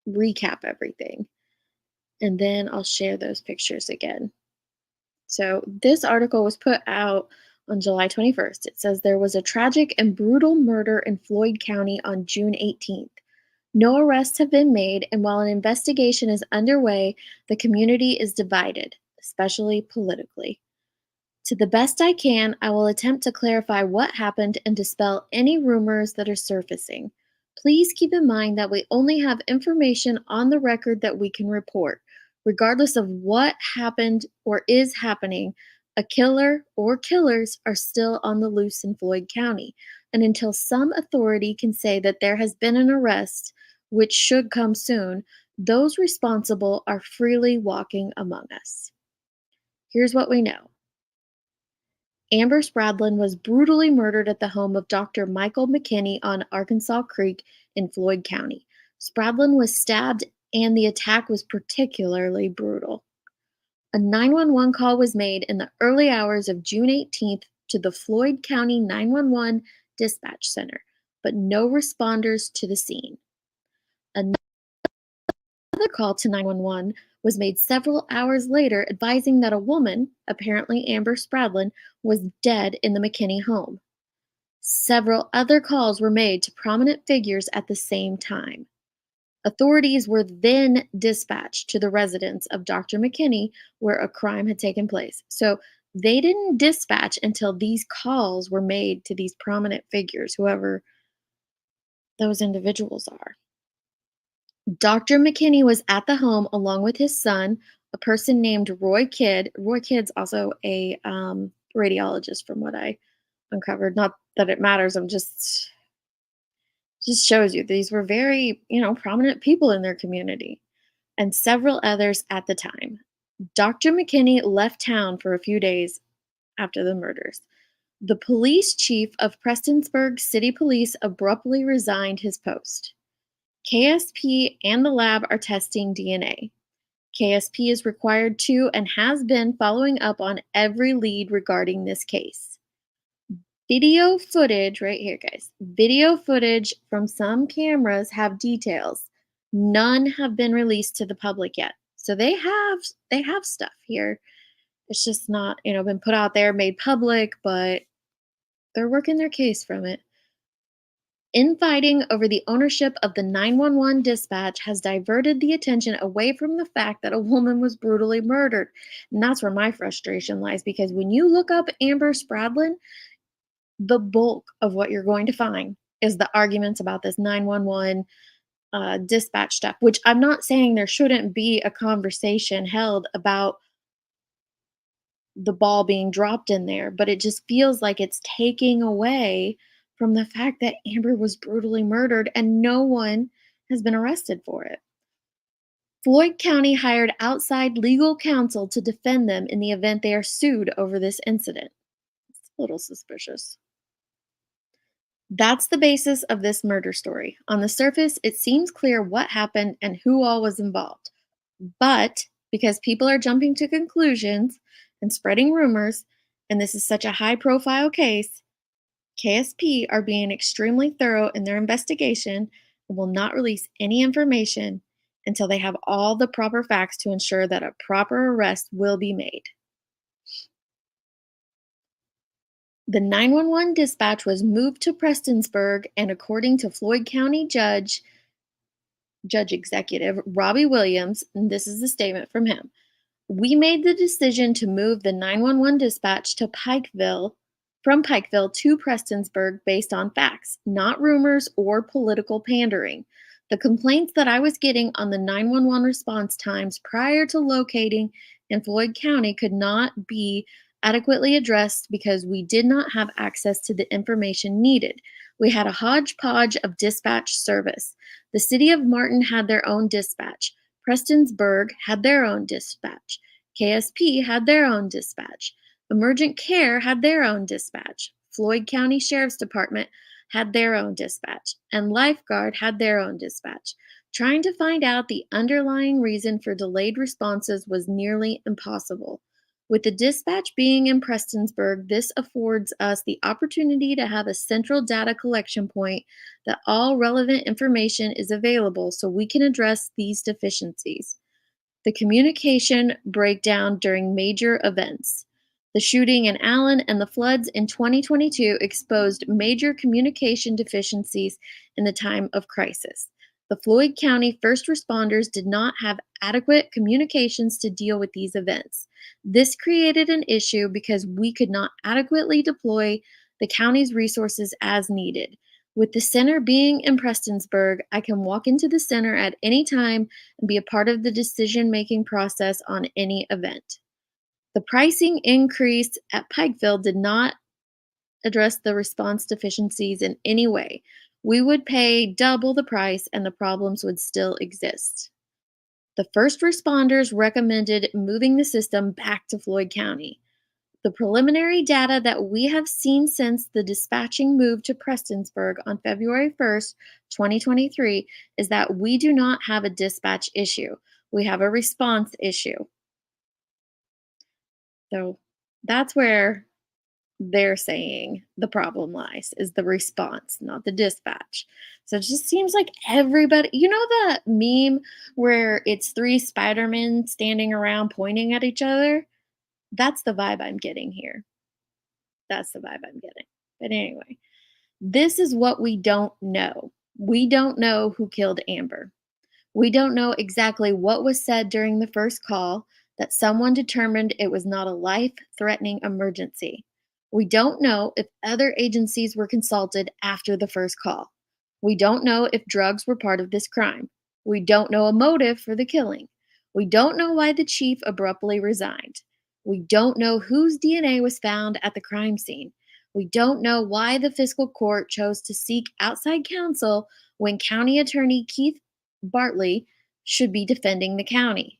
recap everything. And then I'll share those pictures again. So this article was put out on July 21st. It says there was a tragic and brutal murder in Floyd County on June 18th. No arrests have been made, and while an investigation is underway, the community is divided, especially politically. To the best I can, I will attempt to clarify what happened and dispel any rumors that are surfacing. Please keep in mind that we only have information on the record that we can report. Regardless of what happened or is happening, a killer or killers are still on the loose in Floyd County. And until some authority can say that there has been an arrest, which should come soon, those responsible are freely walking among us. Here's what we know. Amber Spradlin was brutally murdered at the home of Dr. Michael McKinney on Arkansas Creek in Floyd County. Spradlin was stabbed, and the attack was particularly brutal. A 911 call was made in the early hours of June 18th to the Floyd County 911 Dispatch Center, but no responders to the scene. Another call to 911 was made several hours later advising that a woman, apparently Amber Spradlin, was dead in the McKinney home. Several other calls were made to prominent figures at the same time. Authorities were then dispatched to the residence of Dr. McKinney where a crime had taken place. So they didn't dispatch until these calls were made to these prominent figures, whoever those individuals are. Dr. McKinney was at the home along with his son, a person named Roy Kidd. Roy Kidd's also a radiologist, from what I uncovered. Not that it matters. I'm just shows you these were very, prominent people in their community, and several others at the time. Dr. McKinney left town for a few days after the murders. The police chief of Prestonsburg City Police abruptly resigned his post. KSP and the lab are testing DNA. KSP is required to and has been following up on every lead regarding this case. Video footage, right here, guys. Video footage from some cameras have details. None have been released to the public yet. So they have stuff here. It's just not, been put out there, made public, but they're working their case from it. Infighting over the ownership of the 911 dispatch has diverted the attention away from the fact that a woman was brutally murdered. And that's where my frustration lies, because when you look up Amber Spradlin, the bulk of what you're going to find is the arguments about this 911 dispatch stuff, which I'm not saying there shouldn't be a conversation held about the ball being dropped in there, but it just feels like it's taking away from the fact that Amber was brutally murdered and no one has been arrested for it. Floyd County hired outside legal counsel to defend them in the event they are sued over this incident. It's a little suspicious. That's the basis of this murder story. On the surface, it seems clear what happened and who all was involved. But because people are jumping to conclusions and spreading rumors, and this is such a high-profile case, KSP are being extremely thorough in their investigation and will not release any information until they have all the proper facts to ensure that a proper arrest will be made. The 911 dispatch was moved to Prestonsburg, and according to Floyd County Judge Executive Robbie Williams, and this is the statement from him, "We made the decision to move the 911 dispatch to from Pikeville to Prestonsburg based on facts, not rumors or political pandering. The complaints that I was getting on the 911 response times prior to locating in Floyd County could not be adequately addressed because we did not have access to the information needed. We had a hodgepodge of dispatch service. The city of Martin had their own dispatch. Prestonsburg had their own dispatch. KSP had their own dispatch. Emergent Care had their own dispatch. Floyd County Sheriff's Department had their own dispatch. And Lifeguard had their own dispatch. Trying to find out the underlying reason for delayed responses was nearly impossible. With the dispatch being in Prestonsburg, this affords us the opportunity to have a central data collection point that all relevant information is available so we can address these deficiencies. The communication breakdown during major events. The shooting in Allen and the floods in 2022 exposed major communication deficiencies in the time of crisis. The Floyd County first responders did not have adequate communications to deal with these events. This created an issue because we could not adequately deploy the county's resources as needed. With the center being in Prestonsburg, I can walk into the center at any time and be a part of the decision-making process on any event. The pricing increase at Pikeville did not address the response deficiencies in any way. We would pay double the price and the problems would still exist. The first responders recommended moving the system back to Floyd County. The preliminary data that we have seen since the dispatching moved to Prestonsburg on February 1st, 2023, is that we do not have a dispatch issue. We have a response issue. So that's where they're saying the problem lies, is the response, not the dispatch. So it just seems like everybody, the meme where it's three Spider-Men standing around pointing at each other? That's the vibe I'm getting here. That's the vibe I'm getting. But anyway, this is what we don't know. We don't know who killed Amber. We don't know exactly what was said during the first call that someone determined it was not a life-threatening emergency. We don't know if other agencies were consulted after the first call. We don't know if drugs were part of this crime. We don't know a motive for the killing. We don't know why the chief abruptly resigned. We don't know whose DNA was found at the crime scene. We don't know why the fiscal court chose to seek outside counsel when County Attorney Keith Bartley should be defending the county.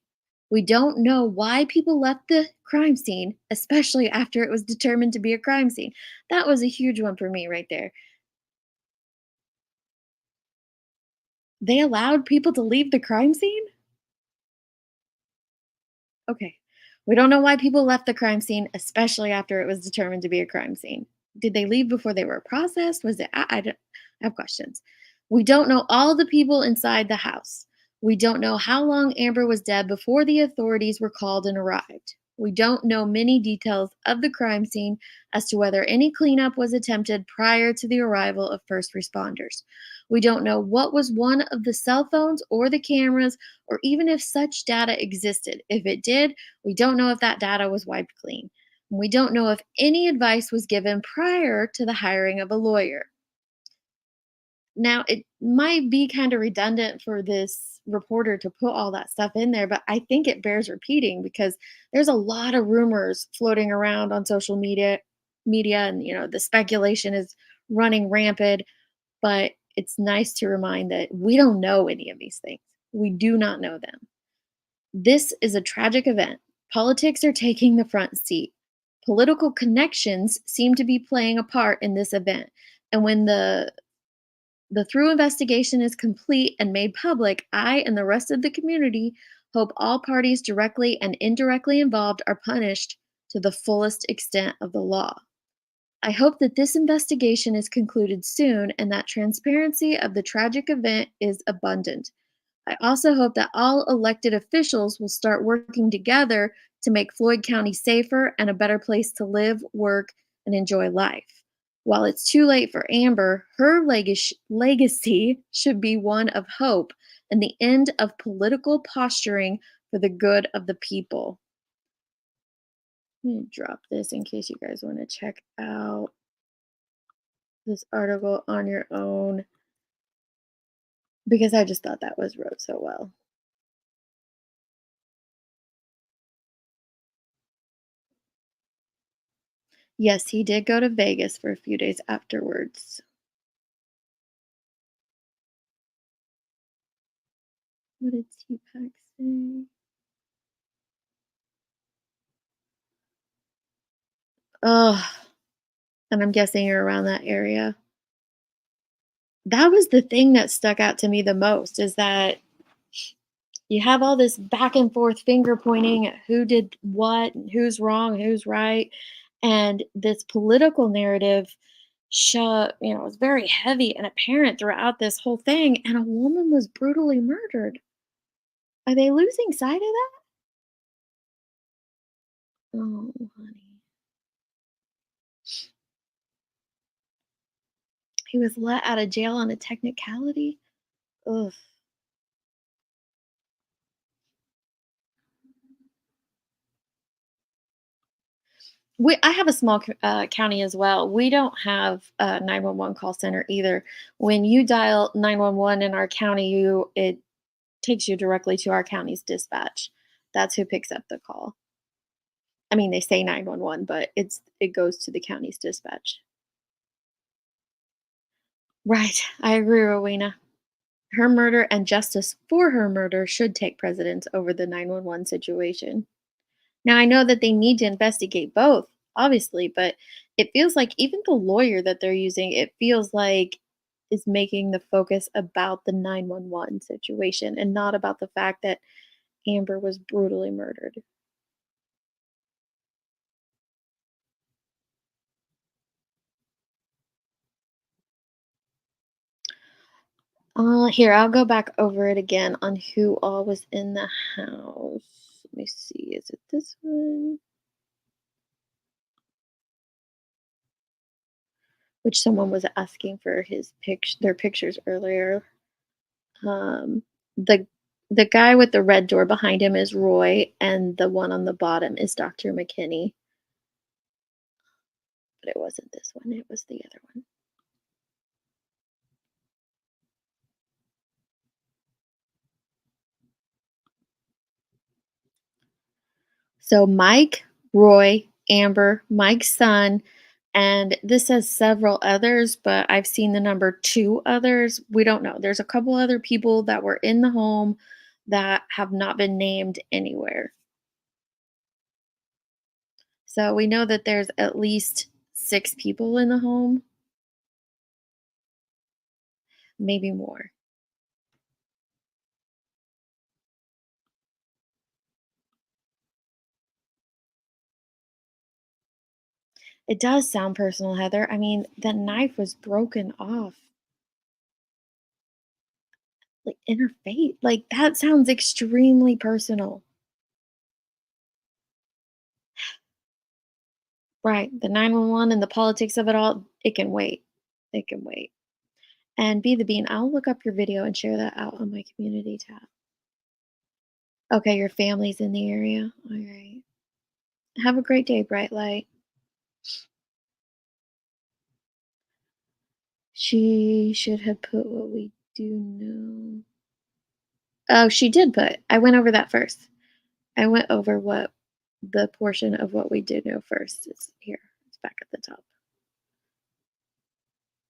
We don't know why people left the crime scene, especially after it was determined to be a crime scene. That was a huge one for me right there. They allowed people to leave the crime scene? Okay. We don't know why people left the crime scene, especially after it was determined to be a crime scene. Did they leave before they were processed? Was it? I have questions. We don't know all the people inside the house. We don't know how long Amber was dead before the authorities were called and arrived. We don't know many details of the crime scene as to whether any cleanup was attempted prior to the arrival of first responders. We don't know what was one of the cell phones or the cameras, or even if such data existed. If it did, we don't know if that data was wiped clean. We don't know if any advice was given prior to the hiring of a lawyer. Now, it might be kind of redundant for this reporter to put all that stuff in there, but I think it bears repeating because there's a lot of rumors floating around on social media, and the speculation is running rampant, but it's nice to remind that we don't know any of these things. We do not know them. This is a tragic event. Politics are taking the front seat. Political connections seem to be playing a part in this event. And when the thorough investigation is complete and made public, I and the rest of the community hope all parties directly and indirectly involved are punished to the fullest extent of the law. I hope that this investigation is concluded soon and that transparency of the tragic event is abundant. I also hope that all elected officials will start working together to make Floyd County safer and a better place to live, work, and enjoy life. While it's too late for Amber, her legacy should be one of hope and the end of political posturing for the good of the people. Let me drop this in case you guys want to check out this article on your own, because I just thought that was wrote so well. Yes, he did go to Vegas for a few days afterwards. What did T-Pac say? Ugh. And I'm guessing you're around that area. That was the thing that stuck out to me the most, is that you have all this back and forth finger pointing at who did what, and who's wrong, who's right. And this political narrative was very heavy and apparent throughout this whole thing. And a woman was brutally murdered. Are they losing sight of that? Oh, honey. He was let out of jail on a technicality? Ugh. I have a small county as well. We don't have a 911 call center either. When you dial 911 in our county, it takes you directly to our county's dispatch. That's who picks up the call. I mean, they say 911, but it goes to the county's dispatch. Right. I agree, Rowena. Her murder and justice for her murder should take precedence over the 911 situation. Now, I know that they need to investigate both, obviously, but it feels like even the lawyer that they're using, it feels like is making the focus about the 911 situation and not about the fact that Amber was brutally murdered. Here, I'll go back over it again on who all was in the house. Let me see. Is it this one? Which someone was asking for their pictures earlier. The guy with the red door behind him is Roy, and the one on the bottom is Dr. McKinney. But it wasn't this one, it was the other one. So Mike, Roy, Amber, Mike's son, and this says several others, but I've seen the number 2 others. We don't know. There's a couple other people that were in the home that have not been named anywhere. So we know that there's at least 6 people in the home, maybe more. It does sound personal, Heather. I mean, the knife was broken off, like in her face. Like that sounds extremely personal. Right. The 911 and the politics of it all, it can wait. It can wait. And be the bean, I'll look up your video and share that out on my community tab. Okay, your family's in the area. All right. Have a great day, Bright Light. She should have put what we do know. Oh, she did put. I went over that first. I went over what the portion of what we did know first. It's here. It's back at the top.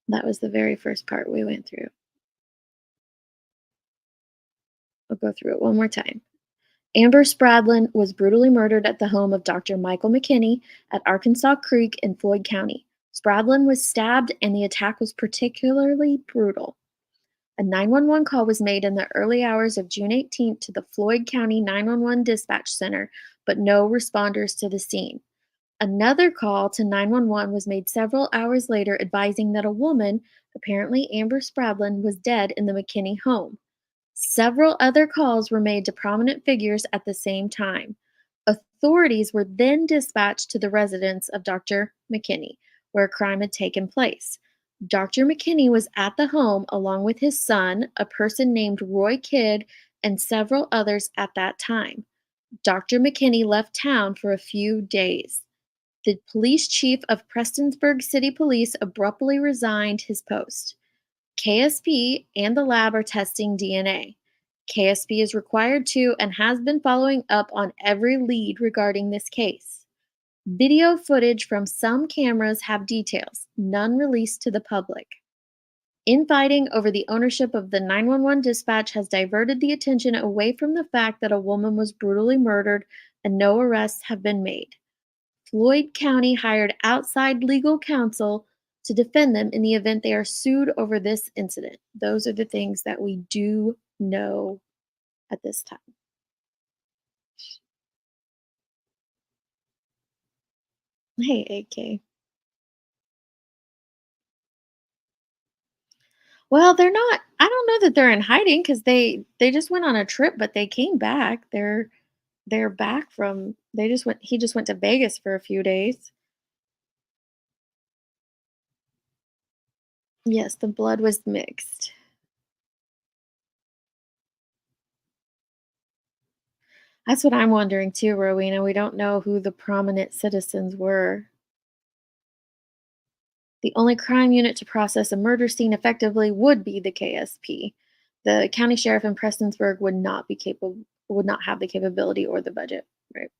That was the very first part we went through. I'll go through it one more time. Amber Spradlin was brutally murdered at the home of Dr. Michael McKinney at Arkansas Creek in Floyd County. Spradlin was stabbed, and the attack was particularly brutal. A 911 call was made in the early hours of June 18th to the Floyd County 911 dispatch center, but no responders to the scene. Another call to 911 was made several hours later advising that a woman, apparently Amber Spradlin, was dead in the McKinney home. Several other calls were made to prominent figures at the same time. Authorities were then dispatched to the residence of Dr. McKinney, where a crime had taken place. Dr. McKinney was at the home along with his son, a person named Roy Kidd, and several others at that time. Dr. McKinney left town for a few days. The police chief of Prestonsburg City Police abruptly resigned his post. KSP and the lab are testing DNA. KSP is required to and has been following up on every lead regarding this case. Video footage from some cameras have details, none released to the public. Infighting over the ownership of the 911 dispatch has diverted the attention away from the fact that a woman was brutally murdered and no arrests have been made. Floyd County hired outside legal counsel to defend them in the event they are sued over this incident. Those are the things that we do know at this time. Hey, AK. Well, they're not. I don't know that they're in hiding because they just went on a trip, but they came back. They're back from. They just went. He just went to Vegas for a few days. Yes, the blood was mixed. That's what I'm wondering too, Rowena. We don't know who the prominent citizens were. The only crime unit to process a murder scene effectively would be the KSP. The county sheriff in Prestonsburg would not have the capability or the budget. Right.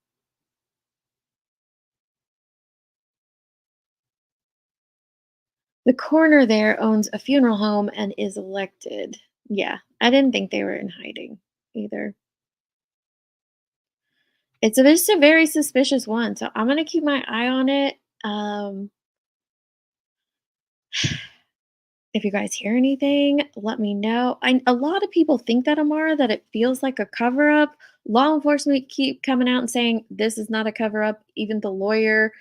The coroner there owns a funeral home and is elected. Yeah, I didn't think they were in hiding either. It's just a very suspicious one, so I'm gonna keep my eye on it. If you guys hear anything, let me know. A lot of people think that, Amara, that it feels like a cover up. Law enforcement keep coming out and saying this is not a cover up. Even the lawyer,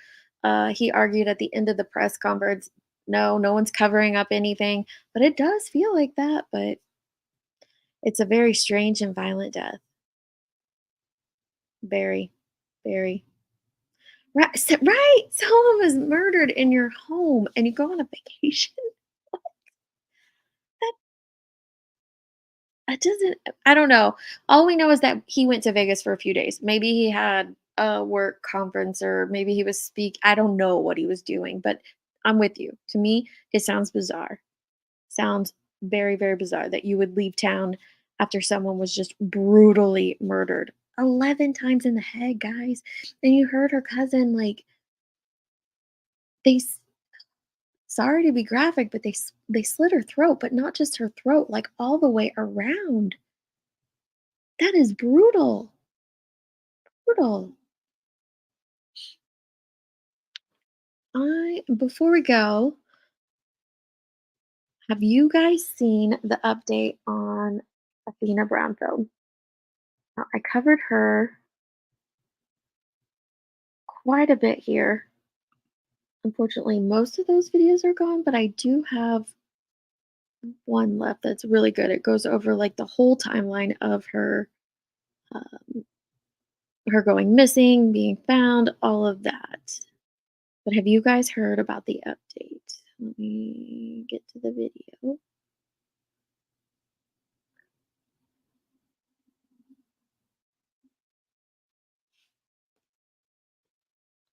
he argued at the end of the press conference, no one's covering up anything. But it does feel like that. But it's a very strange and violent death. Very, very. Right, right. Someone was murdered in your home and you go on a vacation. It doesn't I don't know. All we know is that he went to Vegas for a few days. Maybe he had a work conference or maybe he was I don't know what he was doing, but I'm with you. To me, it sounds bizarre. Sounds very, very bizarre that you would leave town after someone was just brutally murdered. 11 times in the head, guys. And you heard her cousin, like, they sorry to be graphic, but they slit her throat, but not just her throat, like all the way around. That is brutal. Brutal. Before we go, have you guys seen the update on Athena Brownfield? Now, I covered her quite a bit here. Unfortunately, most of those videos are gone, but I do have one left that's really good. It goes over like the whole timeline of um, her going missing, being found, all of that. But have you guys heard about the update? Let me get to the video. There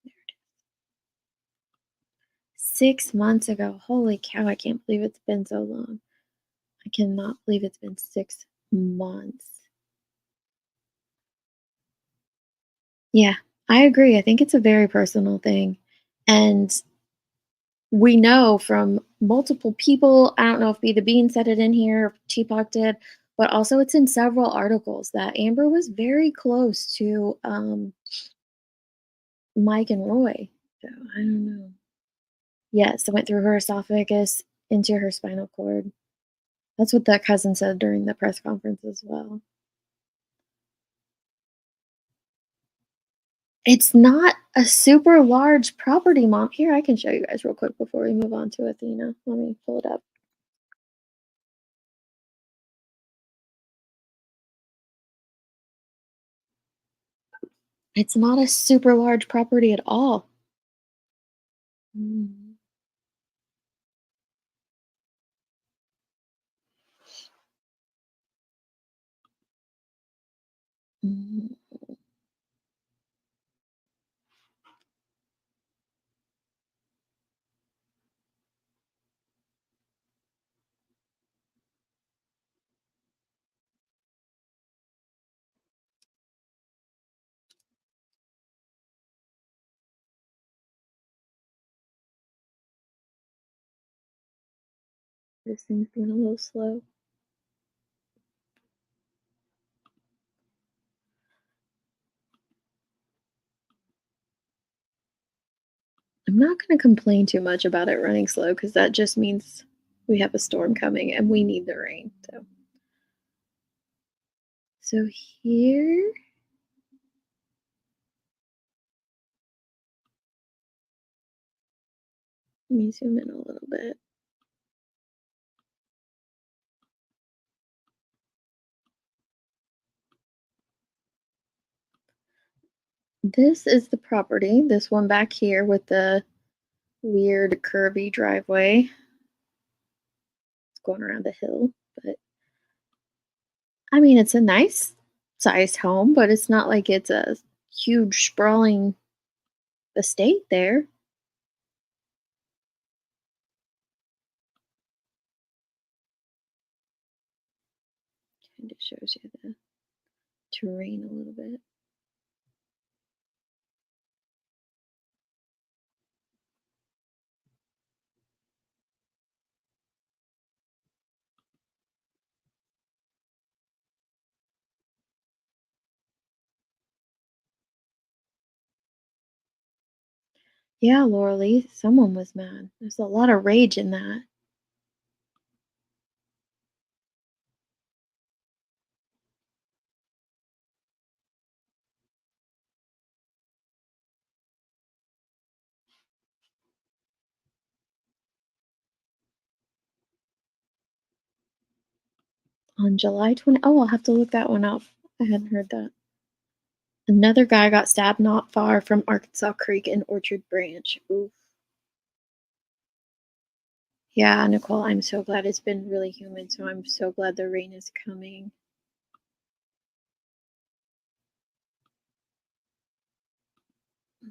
it is. 6 months ago. Holy cow, I can't believe it's been so long. I cannot believe it's been 6 months. Yeah, I agree. I think it's a very personal thing. And we know from multiple people, I don't know if Be the Bean said it in here, or Tupac did, but also it's in several articles that Amber was very close to Mike and Roy. So I don't know. Yes, it went through her esophagus into her spinal cord. That's what that cousin said during the press conference as well. It's not a super large property, Mom. Here, I can show you guys real quick before we move on to Athena. Let me pull it up. It's not a super large property at all. Mm. Mm. This thing's being a little slow. I'm not going to complain too much about it running slow because that just means we have a storm coming and we need the rain. So here, let me zoom in a little bit. This is the property, this one back here with the weird curvy driveway. It's going around the hill, but I mean, it's a nice sized home, but it's not like it's a huge sprawling estate there. Kind of shows you the terrain a little bit. Yeah, Laura Lee, someone was mad. There's a lot of rage in that. On July 20, oh, I'll have to look that one up. I hadn't heard that. Another guy got stabbed not far from Arkansas Creek in Orchard Branch. Oof. Yeah, Nicole, I'm so glad it's been really humid, so I'm so glad the rain is coming.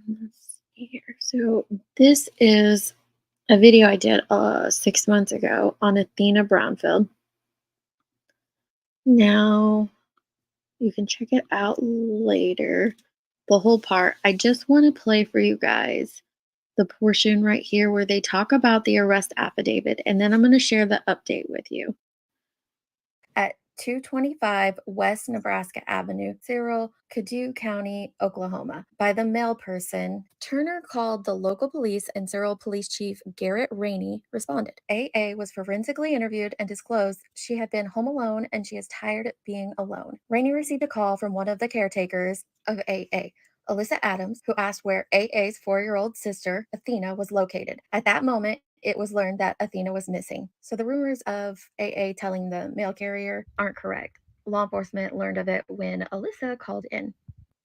Let's see here. So this is a video I did 6 months ago on Athena Brownfield. Now, You can check it out later, the whole part. I just want to play for you guys the portion right here where they talk about the arrest affidavit, and then I'm going to share the update with you. At 225 West Nebraska Avenue, Cyril, Cadue County, Oklahoma, by the mail person, Turner called the local police and Cyril Police Chief Garrett Rainey responded. AA was forensically interviewed and disclosed she had been home alone and she is tired of being alone. Rainey received a call from one of the caretakers of AA, Alyssa Adams, who asked where AA's 4-year-old sister, Athena, was located. At that moment, it was learned that Athena was missing. So the rumors of AA telling the mail carrier aren't correct. Law enforcement learned of it when Alyssa called in.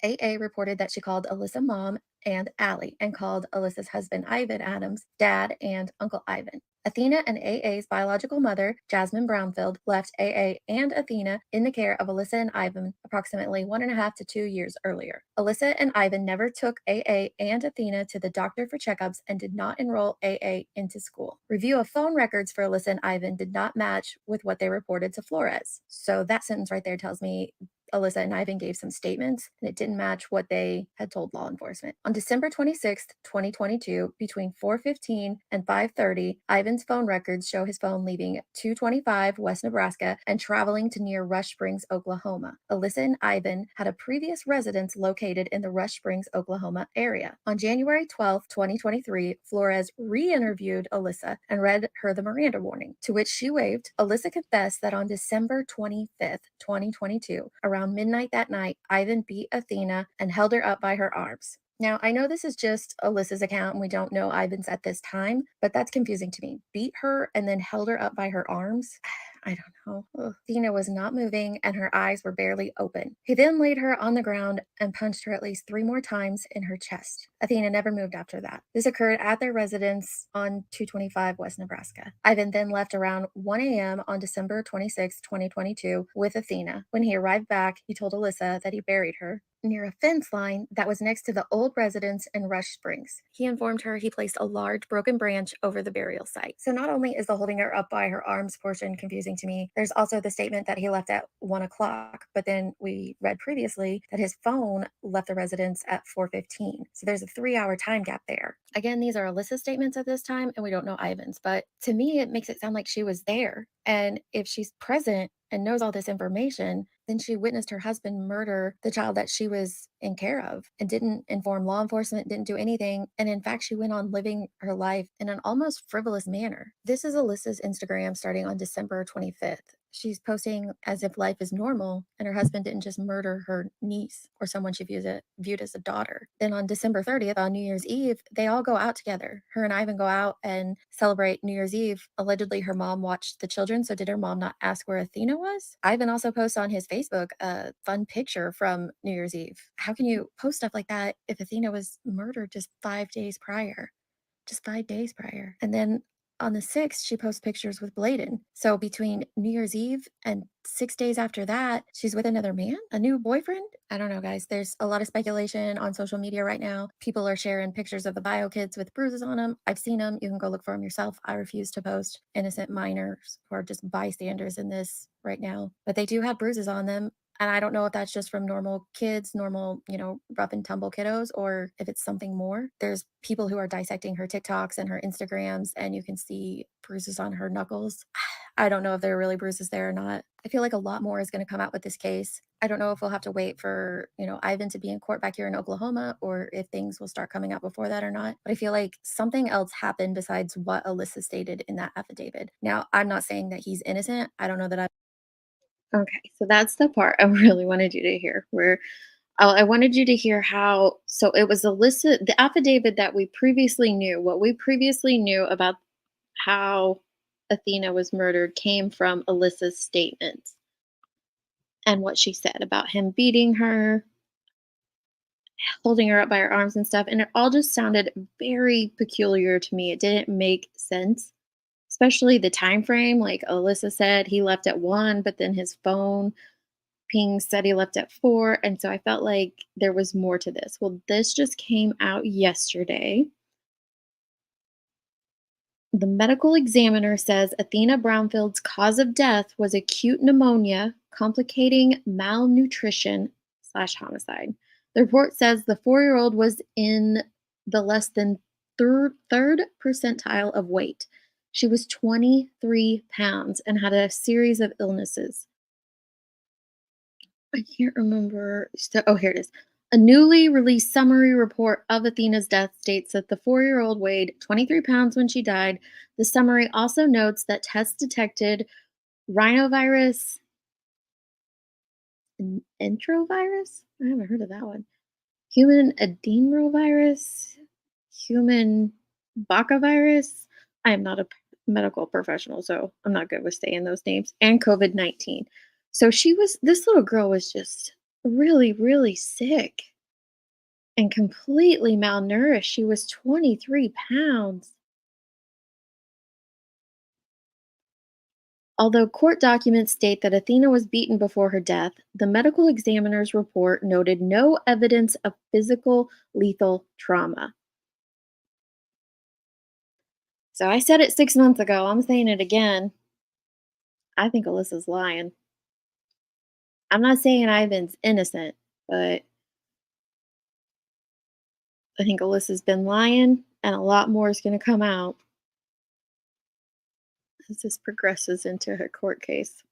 AA reported that she called Alyssa mom and Allie and called Alyssa's husband Ivan Adams dad and Uncle Ivan. Athena and AA's biological mother, Jasmine Brownfield, left AA and Athena in the care of Alyssa and Ivan approximately 1.5 to 2 years earlier. Alyssa and Ivan never took AA and Athena to the doctor for checkups and did not enroll AA into school. Review of phone records for Alyssa and Ivan did not match with what they reported to Flores. So that sentence right there tells me Alyssa and Ivan gave some statements, and it didn't match what they had told law enforcement. On December 26th, 2022, between 4:15 and 5:30, Ivan's phone records show his phone leaving 225 West Nebraska and traveling to near Rush Springs, Oklahoma. Alyssa and Ivan had a previous residence located in the Rush Springs, Oklahoma area. On January 12th, 2023, Flores re-interviewed Alyssa and read her the Miranda warning, to which she waived. Alyssa confessed that on December 25th, 2022, around midnight that night, Ivan beat Athena and held her up by her arms. Now, I know this is just Alyssa's account and we don't know Ivan's at this time, but that's confusing to me. Beat her and then held her up by her arms? I don't know. Ugh. Athena was not moving and her eyes were barely open. He then laid her on the ground and punched her at least 3 more times in her chest. Athena never moved after that. This occurred at their residence on 225 West Nebraska. Ivan then left around 1 a.m. on December 26, 2022 with Athena. When he arrived back, he told Alyssa that he buried her near a fence line that was next to the old residence in Rush Springs. He informed her he placed a large broken branch over the burial site. So not only is the holding her up by her arms portion confusing to me, there's also the statement that he left at 1 o'clock, but then we read previously that his phone left the residence at 4:15. So there's a 3-hour time gap there. Again, these are Alyssa's statements at this time, and we don't know Ivan's, but to me, it makes it sound like she was there. And if she's present and knows all this information, then she witnessed her husband murder the child that she was in care of and didn't inform law enforcement, didn't do anything. And in fact, she went on living her life in an almost frivolous manner. This is Alyssa's Instagram starting on December 25th. She's posting as if life is normal and her husband didn't just murder her niece or someone she viewed as a daughter. Then on December 30th, on New Year's Eve, they all go out together. Her and Ivan go out and celebrate New Year's Eve. Allegedly, her mom watched the children, so did her mom not ask where Athena was? Ivan also posts on his Facebook a fun picture from New Year's Eve. How can you post stuff like that if Athena was murdered just 5 days prior? Just 5 days prior. And then on the 6th, she posts pictures with Bladen. So between New Year's Eve and 6 days after that, she's with another man, a new boyfriend. I don't know, guys. There's a lot of speculation on social media right now. People are sharing pictures of the bio kids with bruises on them. I've seen them. You can go look for them yourself. I refuse to post innocent minors who are just bystanders in this right now. But they do have bruises on them. And I don't know if that's just from normal kids, normal, rough and tumble kiddos, or if it's something more. There's people who are dissecting her TikToks and her Instagrams, and you can see bruises on her knuckles. I don't know if there are really bruises there or not. I feel like a lot more is going to come out with this case. I don't know if we'll have to wait for, Ivan to be in court back here in Oklahoma, or if things will start coming out before that or not. But I feel like something else happened besides what Alyssa stated in that affidavit. Now, I'm not saying that he's innocent. I don't know that Okay, so that's the part I really wanted you to hear, where I wanted you to hear how, so it was Alyssa, the affidavit that we previously knew, what we previously knew about how Athena was murdered came from Alyssa's statements and what she said about him beating her, holding her up by her arms and stuff. And it all just sounded very peculiar to me. It didn't make sense. Especially the time frame, like Alyssa said, he left at 1, but then his phone ping said he left at 4, and so I felt like there was more to this. Well, this just came out yesterday. The medical examiner says Athena Brownfield's cause of death was acute pneumonia, complicating malnutrition slash homicide. The report says the 4-year-old was in the less than third percentile of weight. She was 23 pounds and had a series of illnesses. I can't remember. Oh, here it is. A newly released summary report of Athena's death states that the 4-year-old weighed 23 pounds when she died. The summary also notes that tests detected rhinovirus, enterovirus? I haven't heard of that one. Human adenovirus, human bacavirus. I am not a medical professional, so I'm not good with saying those names, and COVID-19. So this little girl was just really, really sick and completely malnourished. She was 23 pounds. Although court documents state that Athena was beaten before her death, the medical examiner's report noted no evidence of physical lethal trauma. So I said it 6 months ago. I'm saying it again. I think Alyssa's lying. I'm not saying Ivan's innocent, but I think Alyssa's been lying, and a lot more is going to come out as this progresses into her court case.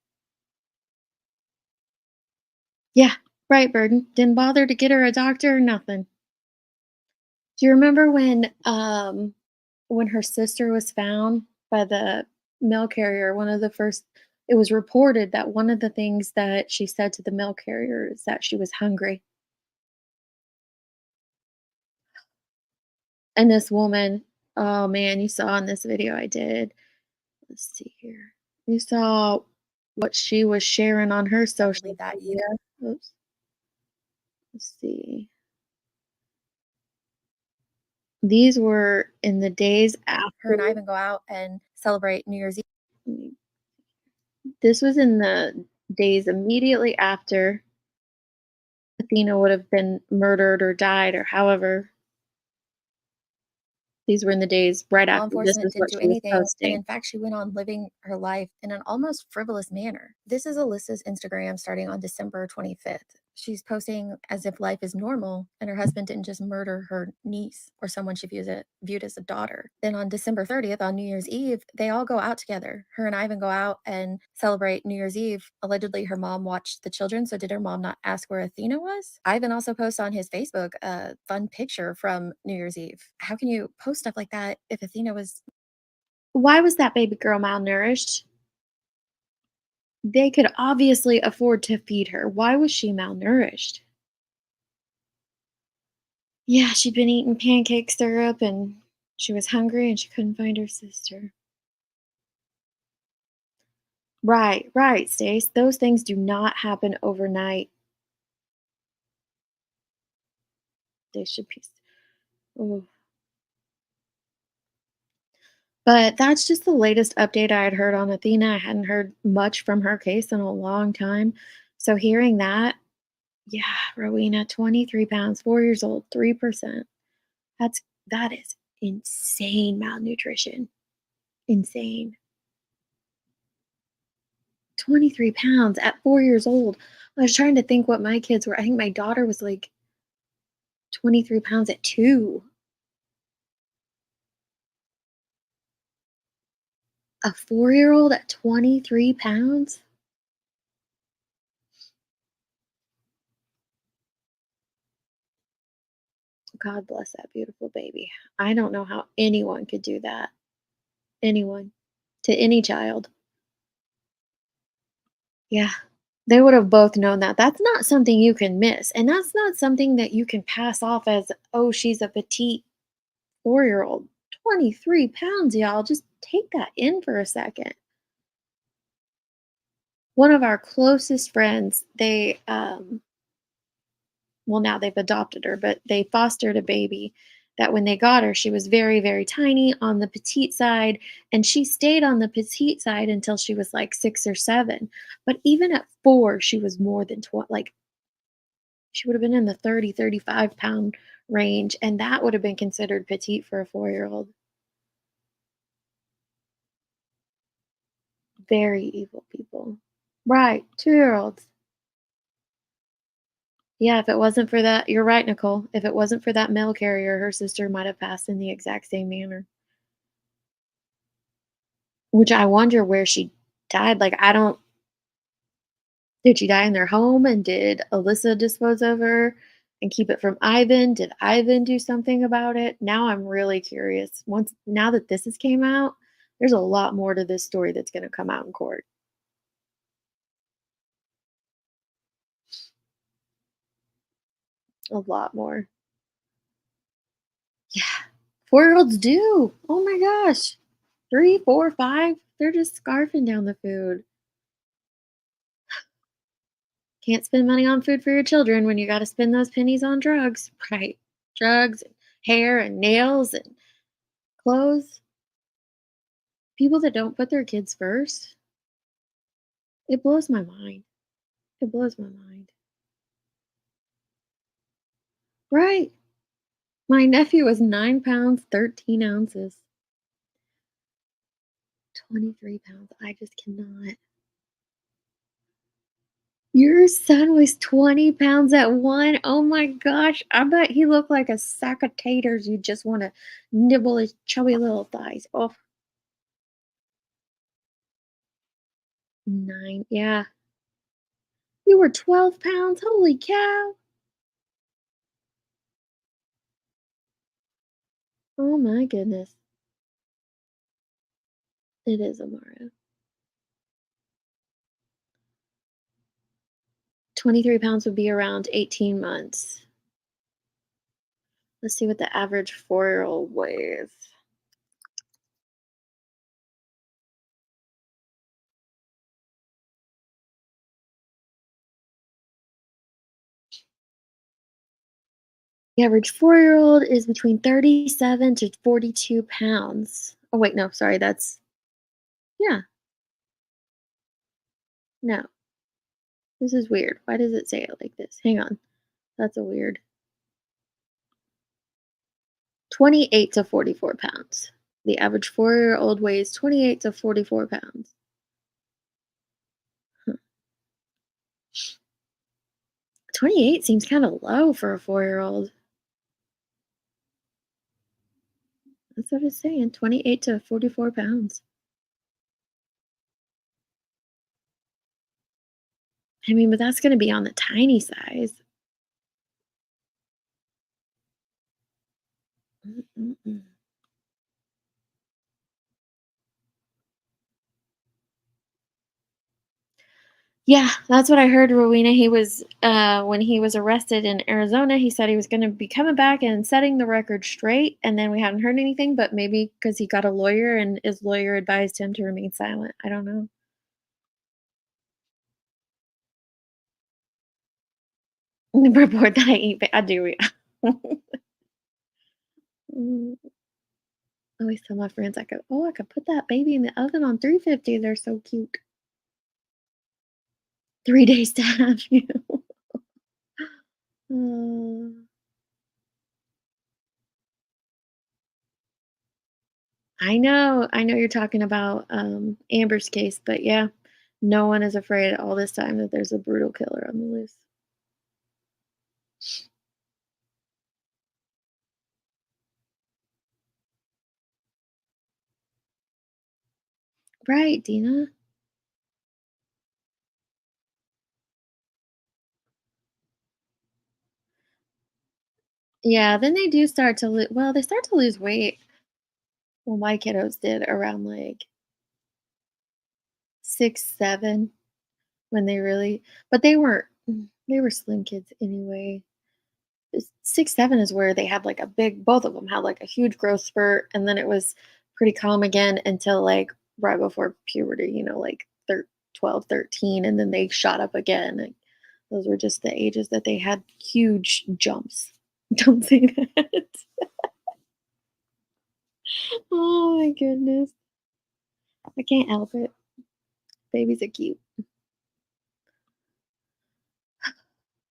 Yeah, right, Burden. Didn't bother to get her a doctor or nothing. Do you remember when her sister was found by the mail carrier? It was reported that one of the things that she said to the mail carrier is that she was hungry. And this woman, oh man, you saw in this video I did. Let's see here. You saw what she was sharing on her social media. Oops. Let's see. These were in the days after. Her and Ivan go out and celebrate New Year's Eve. This was in the days immediately after Athena would have been murdered or died, or however. These were in the days right Law after this enforcement is didn't what do she was anything, and posting. in fact, she went on living her life in an almost frivolous manner. This is Alyssa's Instagram starting on December 25th. She's posting as if life is normal, and her husband didn't just murder her niece or someone she viewed as a daughter. Then on December 30th, on New Year's Eve, they all go out together. Her and Ivan go out and celebrate New Year's Eve. Allegedly, her mom watched the children, so did her mom not ask where Athena was? Ivan also posts on his Facebook a fun picture from New Year's Eve. How can you post stuff like that if Athena was... Why was that baby girl malnourished? They could obviously afford to feed her. Why was she malnourished? Yeah, she'd been eating pancake syrup and she was hungry and she couldn't find her sister. Right, Stace. Those things do not happen overnight. They should be. Ooh. But that's just the latest update I had heard on Athena. I hadn't heard much from her case in a long time. So hearing that, yeah, Rowena, 23 pounds, 4 years old, 3%. That is insane malnutrition. Insane. 23 pounds at 4 years old. I was trying to think what my kids were. I think my daughter was like 23 pounds at 2. A 4-year-old at 23 pounds? God bless that beautiful baby. I don't know how anyone could do that. Anyone. To any child. Yeah. They would have both known that. That's not something you can miss. And that's not something that you can pass off as, oh, she's a petite 4-year-old. 23 pounds, y'all. Just take that in for a second. One of our closest friends, well, now they've adopted her, but they fostered a baby that when they got her, she was very, very tiny on the petite side. And she stayed on the petite side until she was like 6 or 7. But even at 4, she was more than 20, like she would have been in the 30, 35 pound range. And that would have been considered petite for a 4-year-old. Very evil people. Right, 2-year-olds. Yeah, if it wasn't for that, you're right, Nicole. If it wasn't for that mail carrier, her sister might have passed in the exact same manner. Which I wonder where she died. Like, I don't did she die in their home, and did Alyssa dispose of her and keep it from Ivan? Did Ivan do something about it? Now I'm really curious. Now that this has came out, there's a lot more to this story that's gonna come out in court. A lot more. Yeah. 4-year-olds do. Oh my gosh. 3, 4, 5, they're just scarfing down the food. Can't spend money on food for your children when you gotta spend those pennies on drugs. Right. Drugs and hair and nails and clothes. People that don't put their kids first, it blows my mind. It blows my mind. Right. My nephew was 9 pounds, 13 ounces. 23 pounds. I just cannot. Your son was 20 pounds at 1? Oh my gosh. I bet he looked like a sack of taters you just wanna nibble his chubby little thighs. Oh, 9. Yeah. You were 12 pounds? Holy cow. Oh my goodness. It is Amara. 23 pounds would be around 18 months. Let's see what the average 4-year-old weighs. The average 4-year-old is between 37 to 42 pounds. Oh, wait, no, sorry, yeah, no. This is weird. Why does it say it like this? Hang on. That's a weird. 28 to 44 pounds. The average 4-year-old weighs 28 to 44 pounds. Huh. 28 seems kind of low for a 4-year-old. That's what it's saying. 28 to 44 pounds. I mean, but that's going to be on the tiny size. Mm-mm-mm. Yeah, that's what I heard, Rowena. He was, when he was arrested in Arizona, he said he was gonna be coming back and setting the record straight, and then we hadn't heard anything, but maybe because he got a lawyer and his lawyer advised him to remain silent. I don't know. Report that I eat I do, yeah. Mm, I always tell my friends, I could put that baby in the oven on 350. They're so cute. 3 days to have you. Uh, I know you're talking about, Amber's case, but yeah, no one is afraid all this time that there's a brutal killer on the loose. Right, Dina. Yeah, then they do start to they start to lose weight. Well, my kiddos did around, like, 6, 7 when they really but they were slim kids anyway. 6, 7 is where they had, like, a big both of them had, like, a huge growth spurt, and then it was pretty calm again until, like, right before puberty, like, 12, 13, and then they shot up again, and those were just the ages that they had huge jumps. Don't say that. Oh my goodness. I can't help it. Babies are cute.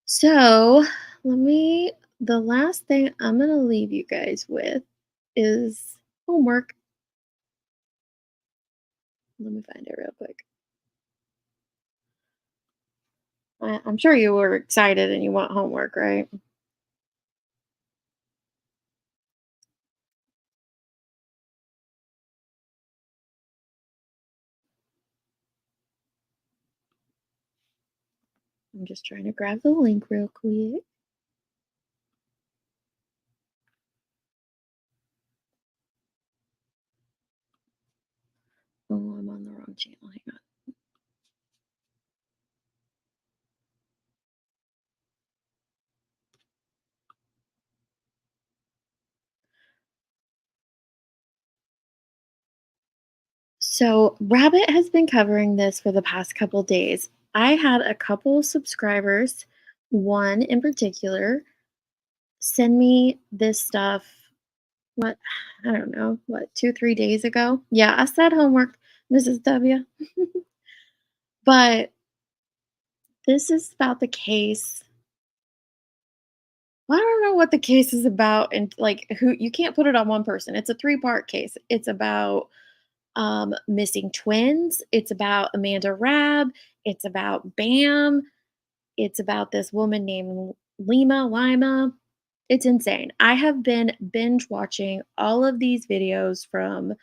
So, the last thing I'm going to leave you guys with is homework. Let me find it real quick. I'm sure you were excited and you want homework, right? I'm just trying to grab the link real quick. Oh, I'm on the wrong channel. Hang on. So, Rabbit has been covering this for the past couple days. I had a couple subscribers, one in particular, send me this stuff. What? I don't know, what, 2, 3 days ago? Yeah, I said homework, Mrs. W. But this is about the case. I don't know what the case is about, and like who you can't put it on one person. It's a three-part case. It's about missing twins. It's about Amanda Rabb. It's about Bam. It's about this woman named Lima. It's insane. I have been binge watching all of these videos from,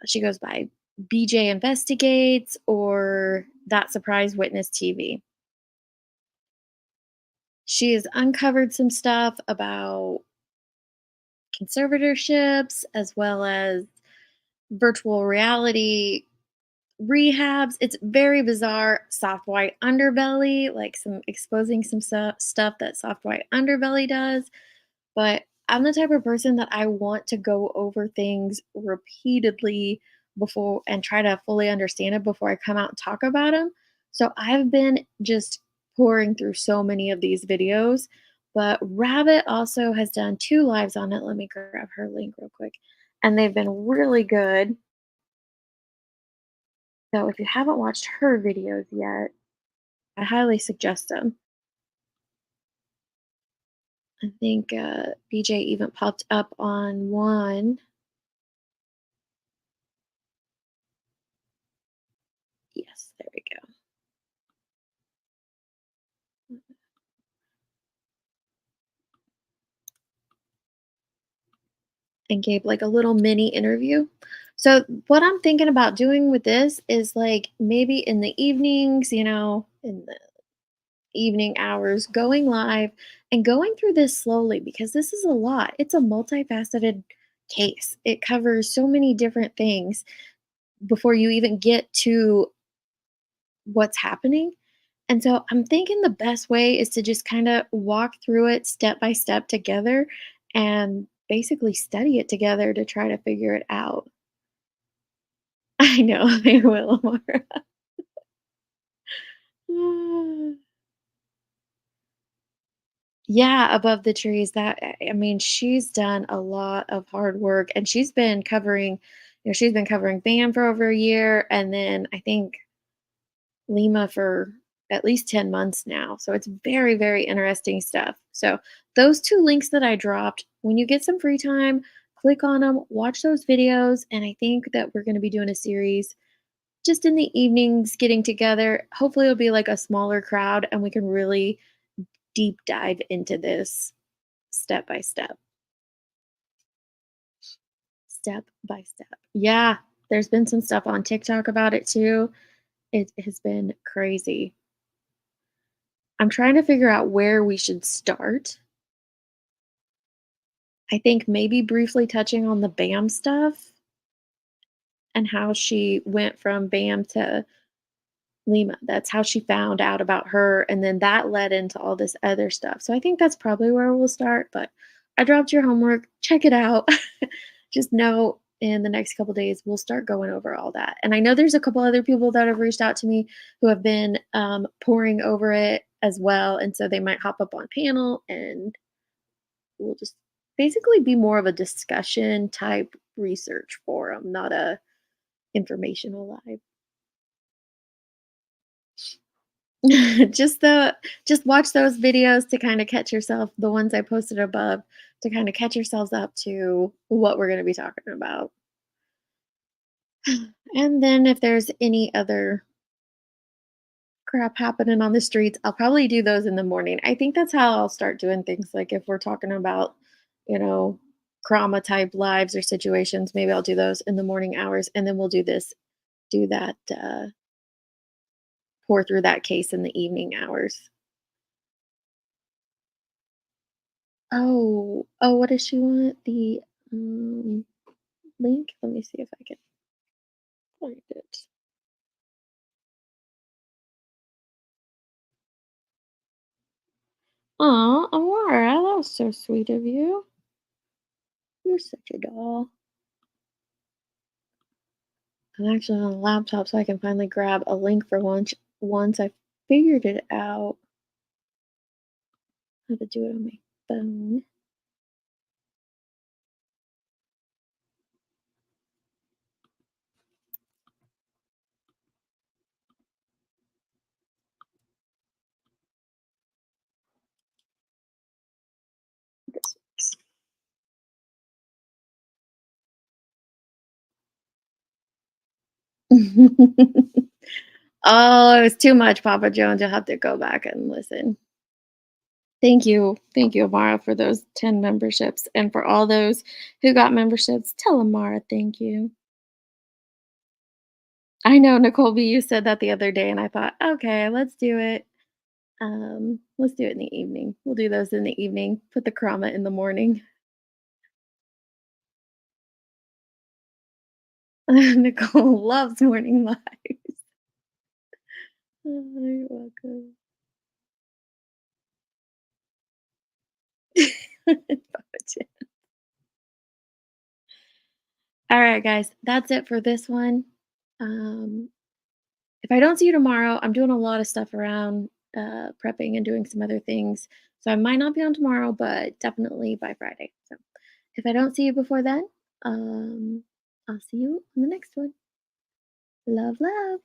she goes by BJ Investigates or That Surprise Witness TV. She has uncovered some stuff about conservatorships as well as virtual reality rehabs. It's very bizarre. Soft white underbelly, like some exposing some stuff that soft white underbelly does. But I'm the type of person that I want to go over things repeatedly before and try to fully understand it before I come out and talk about them. So I've been just pouring through so many of these videos. But Rabbit also has done 2 lives on it. Let me grab her link real quick. And they've been really good. So if you haven't watched her videos yet, I highly suggest them. I think BJ even popped up on one. Yes, there we go. And gave like a little mini interview. So what I'm thinking about doing with this is like maybe in the evenings, in the evening hours, going live and going through this slowly because this is a lot. It's a multifaceted case. It covers so many different things before you even get to what's happening. And so I'm thinking the best way is to just kind of walk through it step by step together and basically study it together to try to figure it out. I know, I will, Amara. Yeah, above the trees. I mean, she's done a lot of hard work and she's been covering BAM for over a year and then I think Lima for at least 10 months now. So it's very, very interesting stuff. So those 2 links that I dropped, when you get some free time, click on them, watch those videos. And I think that we're going to be doing a series just in the evenings, getting together. Hopefully it'll be like a smaller crowd and we can really deep dive into this step by step. Step by step. Yeah, there's been some stuff on TikTok about it too. It has been crazy. I'm trying to figure out where we should start. I think maybe briefly touching on the BAM stuff and how she went from BAM to Lima. That's how she found out about her, and then that led into all this other stuff. So I think that's probably where we'll start, but I dropped your homework. Check it out. Just know in the next couple days we'll start going over all that. And I know there's a couple other people that have reached out to me who have been pouring over it as well, and so they might hop up on panel and we'll just basically be more of a discussion type research forum, not a informational live. Just watch those videos to kind of catch yourself, the ones I posted above, to kind of catch yourselves up to what we're going to be talking about. And then if there's any other crap happening on the streets, I'll probably do those in the morning. I think that's how I'll start doing things. Like if we're talking about, you know, trauma type lives or situations, maybe I'll do those in the morning hours, and then we'll do that, pour through that case in the evening hours. Oh, what does she want? The link? Let me see if I can find it. Aw, Amara, that was so sweet of you. You're such a doll. I'm actually on a laptop, so I can finally grab a link for lunch once I figured it out how to do it on my phone. This works. Oh, it was too much, Papa Jones. You'll have to go back and listen. Thank you. Thank you, Amara, for those 10 memberships. And for all those who got memberships, tell Amara thank you. I know, Nicole B, you said that the other day, and I thought, okay, let's do it. Let's do it in the evening. We'll do those in the evening. Put the krama in the morning. Nicole loves morning lives. Oh, you're welcome. Papa Jan. All right, guys, that's it for this one. Um, if I don't see you tomorrow, I'm doing a lot of stuff around prepping and doing some other things. So I might not be on tomorrow, but definitely by Friday. So if I don't see you before then, I'll see you on the next one. Love, love.